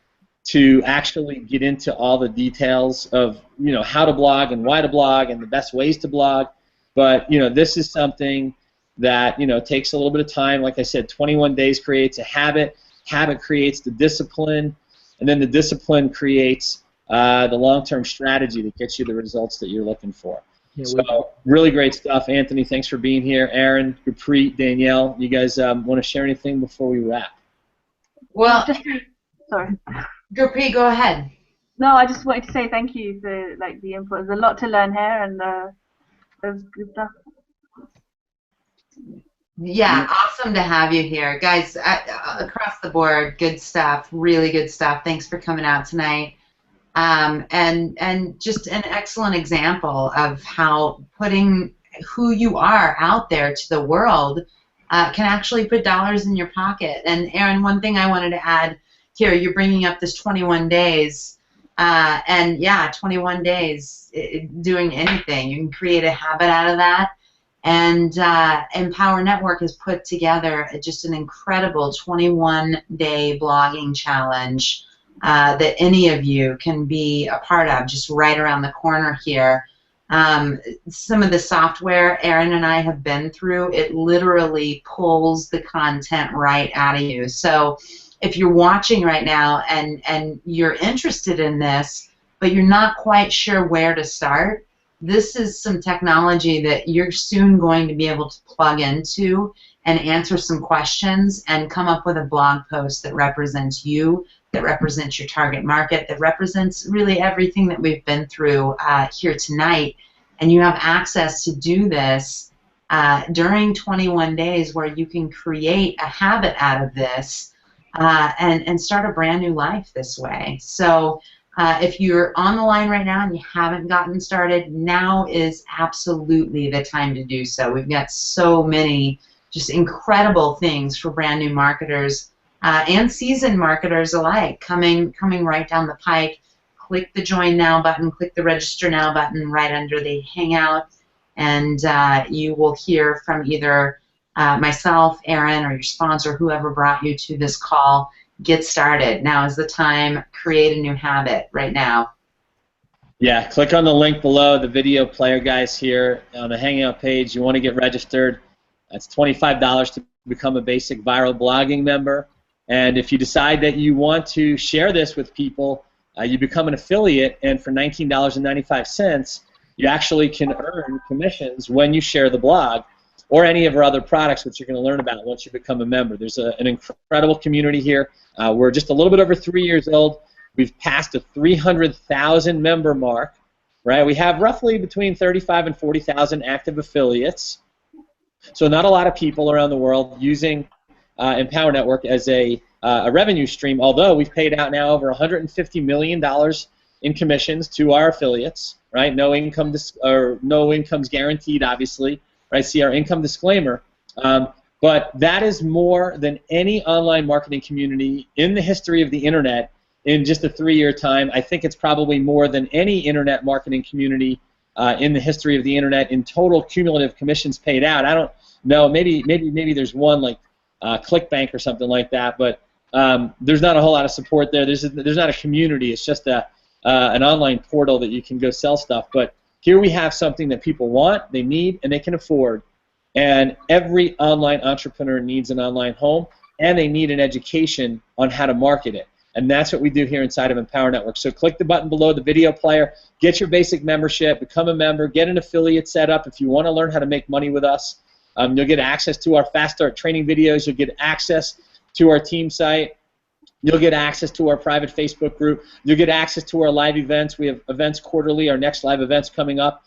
Speaker 2: to actually get into all the details of how to blog and why to blog and the best ways to blog. But this is something that takes a little bit of time. Like I said, 21 days creates a habit. Habit creates the discipline, and then the discipline creates the long-term strategy that gets you the results that you're looking for. So really great stuff. Anthony, thanks for being here. Aaron, Gurpreet, Danielle, you guys want to share anything before we wrap?
Speaker 4: Well,
Speaker 5: Sorry.
Speaker 4: Gurpreet, go ahead.
Speaker 5: No, I just wanted to say thank you for the input. There's a lot to learn here, and there's good stuff.
Speaker 4: Yeah, awesome to have you here. Guys, across the board, good stuff, really good stuff. Thanks for coming out tonight. And just an excellent example of how putting who you are out there to the world can actually put dollars in your pocket. And Aaron, one thing I wanted to add here, you're bringing up this 21 days. And yeah, 21 days doing anything. You can create a habit out of that. And Empower Network has put together just an incredible 21-day blogging challenge that any of you can be a part of, just right around the corner here. Some of the software Aaron and I have been through, it literally pulls the content right out of you. So if you're watching right now and you're interested in this, but you're not quite sure where to start, this is some technology that you're soon going to be able to plug into and answer some questions and come up with a blog post that represents you, that represents your target market, that represents really everything that we've been through here tonight. And you have access to do this during 21 days where you can create a habit out of this and start a brand new life this way. So if you're on the line right now and you haven't gotten started, now is absolutely the time to do so. We've got so many just incredible things for brand new marketers and seasoned marketers alike coming right down the pike. Click the Join Now button, click the Register Now button right under the Hangout, and you will hear from either myself, Aaron, or your sponsor, whoever brought you to this call. Get started. Now is the time. Create a new habit right now.
Speaker 2: Yeah, click on the link below, the video player, guys, here on the Hangout page. You want to get registered. That's $25 to become a basic viral blogging member. And if you decide that you want to share this with people, you become an affiliate, and for $19.95, you actually can earn commissions when you share the blog or any of our other products, which you're going to learn about once you become a member. There's an incredible community here. We're just a little bit over 3 years old. We've passed a 300,000 member mark, right? We have roughly between 35 and 40,000 active affiliates. So not a lot of people around the world using Empower Network as a revenue stream, although we've paid out now over $150 million in commissions to our affiliates, right? No income's guaranteed, obviously, right? See our income disclaimer. But that is more than any online marketing community in the history of the internet in just a 3-year time. I think it's probably more than any internet marketing community in the history of the internet in total cumulative commissions paid out. I don't know, maybe there's one like ClickBank or something like that, but there's not a whole lot of support there. There's not a community. It's just an online portal that you can go sell stuff. But here we have something that people want, they need, and they can afford. And every online entrepreneur needs an online home, and they need an education on how to market it. And that's what we do here inside of Empower Network. So click the button below the video player, get your basic membership, become a member, get an affiliate set up if you want to learn how to make money with us. You'll get access to our Fast Start training videos. You'll get access to our team site. You'll get access to our private Facebook group. You'll get access to our live events. We have events quarterly. Our next live event's coming up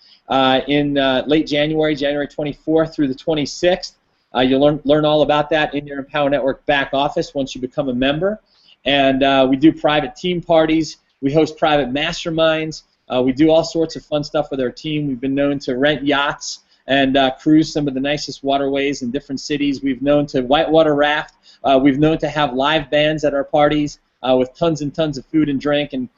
Speaker 2: in late January, January 24th through the 26th. You'll learn all about that in your Empower Network back office once you become a member. And we do private team parties. We host private masterminds. We do all sorts of fun stuff with our team. We've been known to rent yachts and cruise some of the nicest waterways in different cities. We've known to whitewater raft. We've known to have live bands at our parties with tons and tons of food and drink. And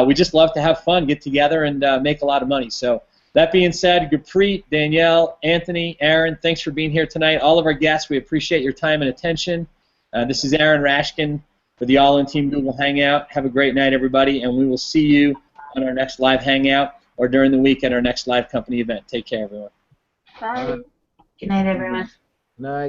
Speaker 2: we just love to have fun, get together, and make a lot of money. So that being said, Gurpreet, Danielle, Anthony, Aaron, thanks for being here tonight. All of our guests, we appreciate your time and attention. This is Aaron Rashkin for the All In Team Google Hangout. Have a great night, everybody, and we will see you on our next live Hangout or during the week at our next live company event. Take care, everyone.
Speaker 5: Bye.
Speaker 4: Good night, everyone.
Speaker 3: Night.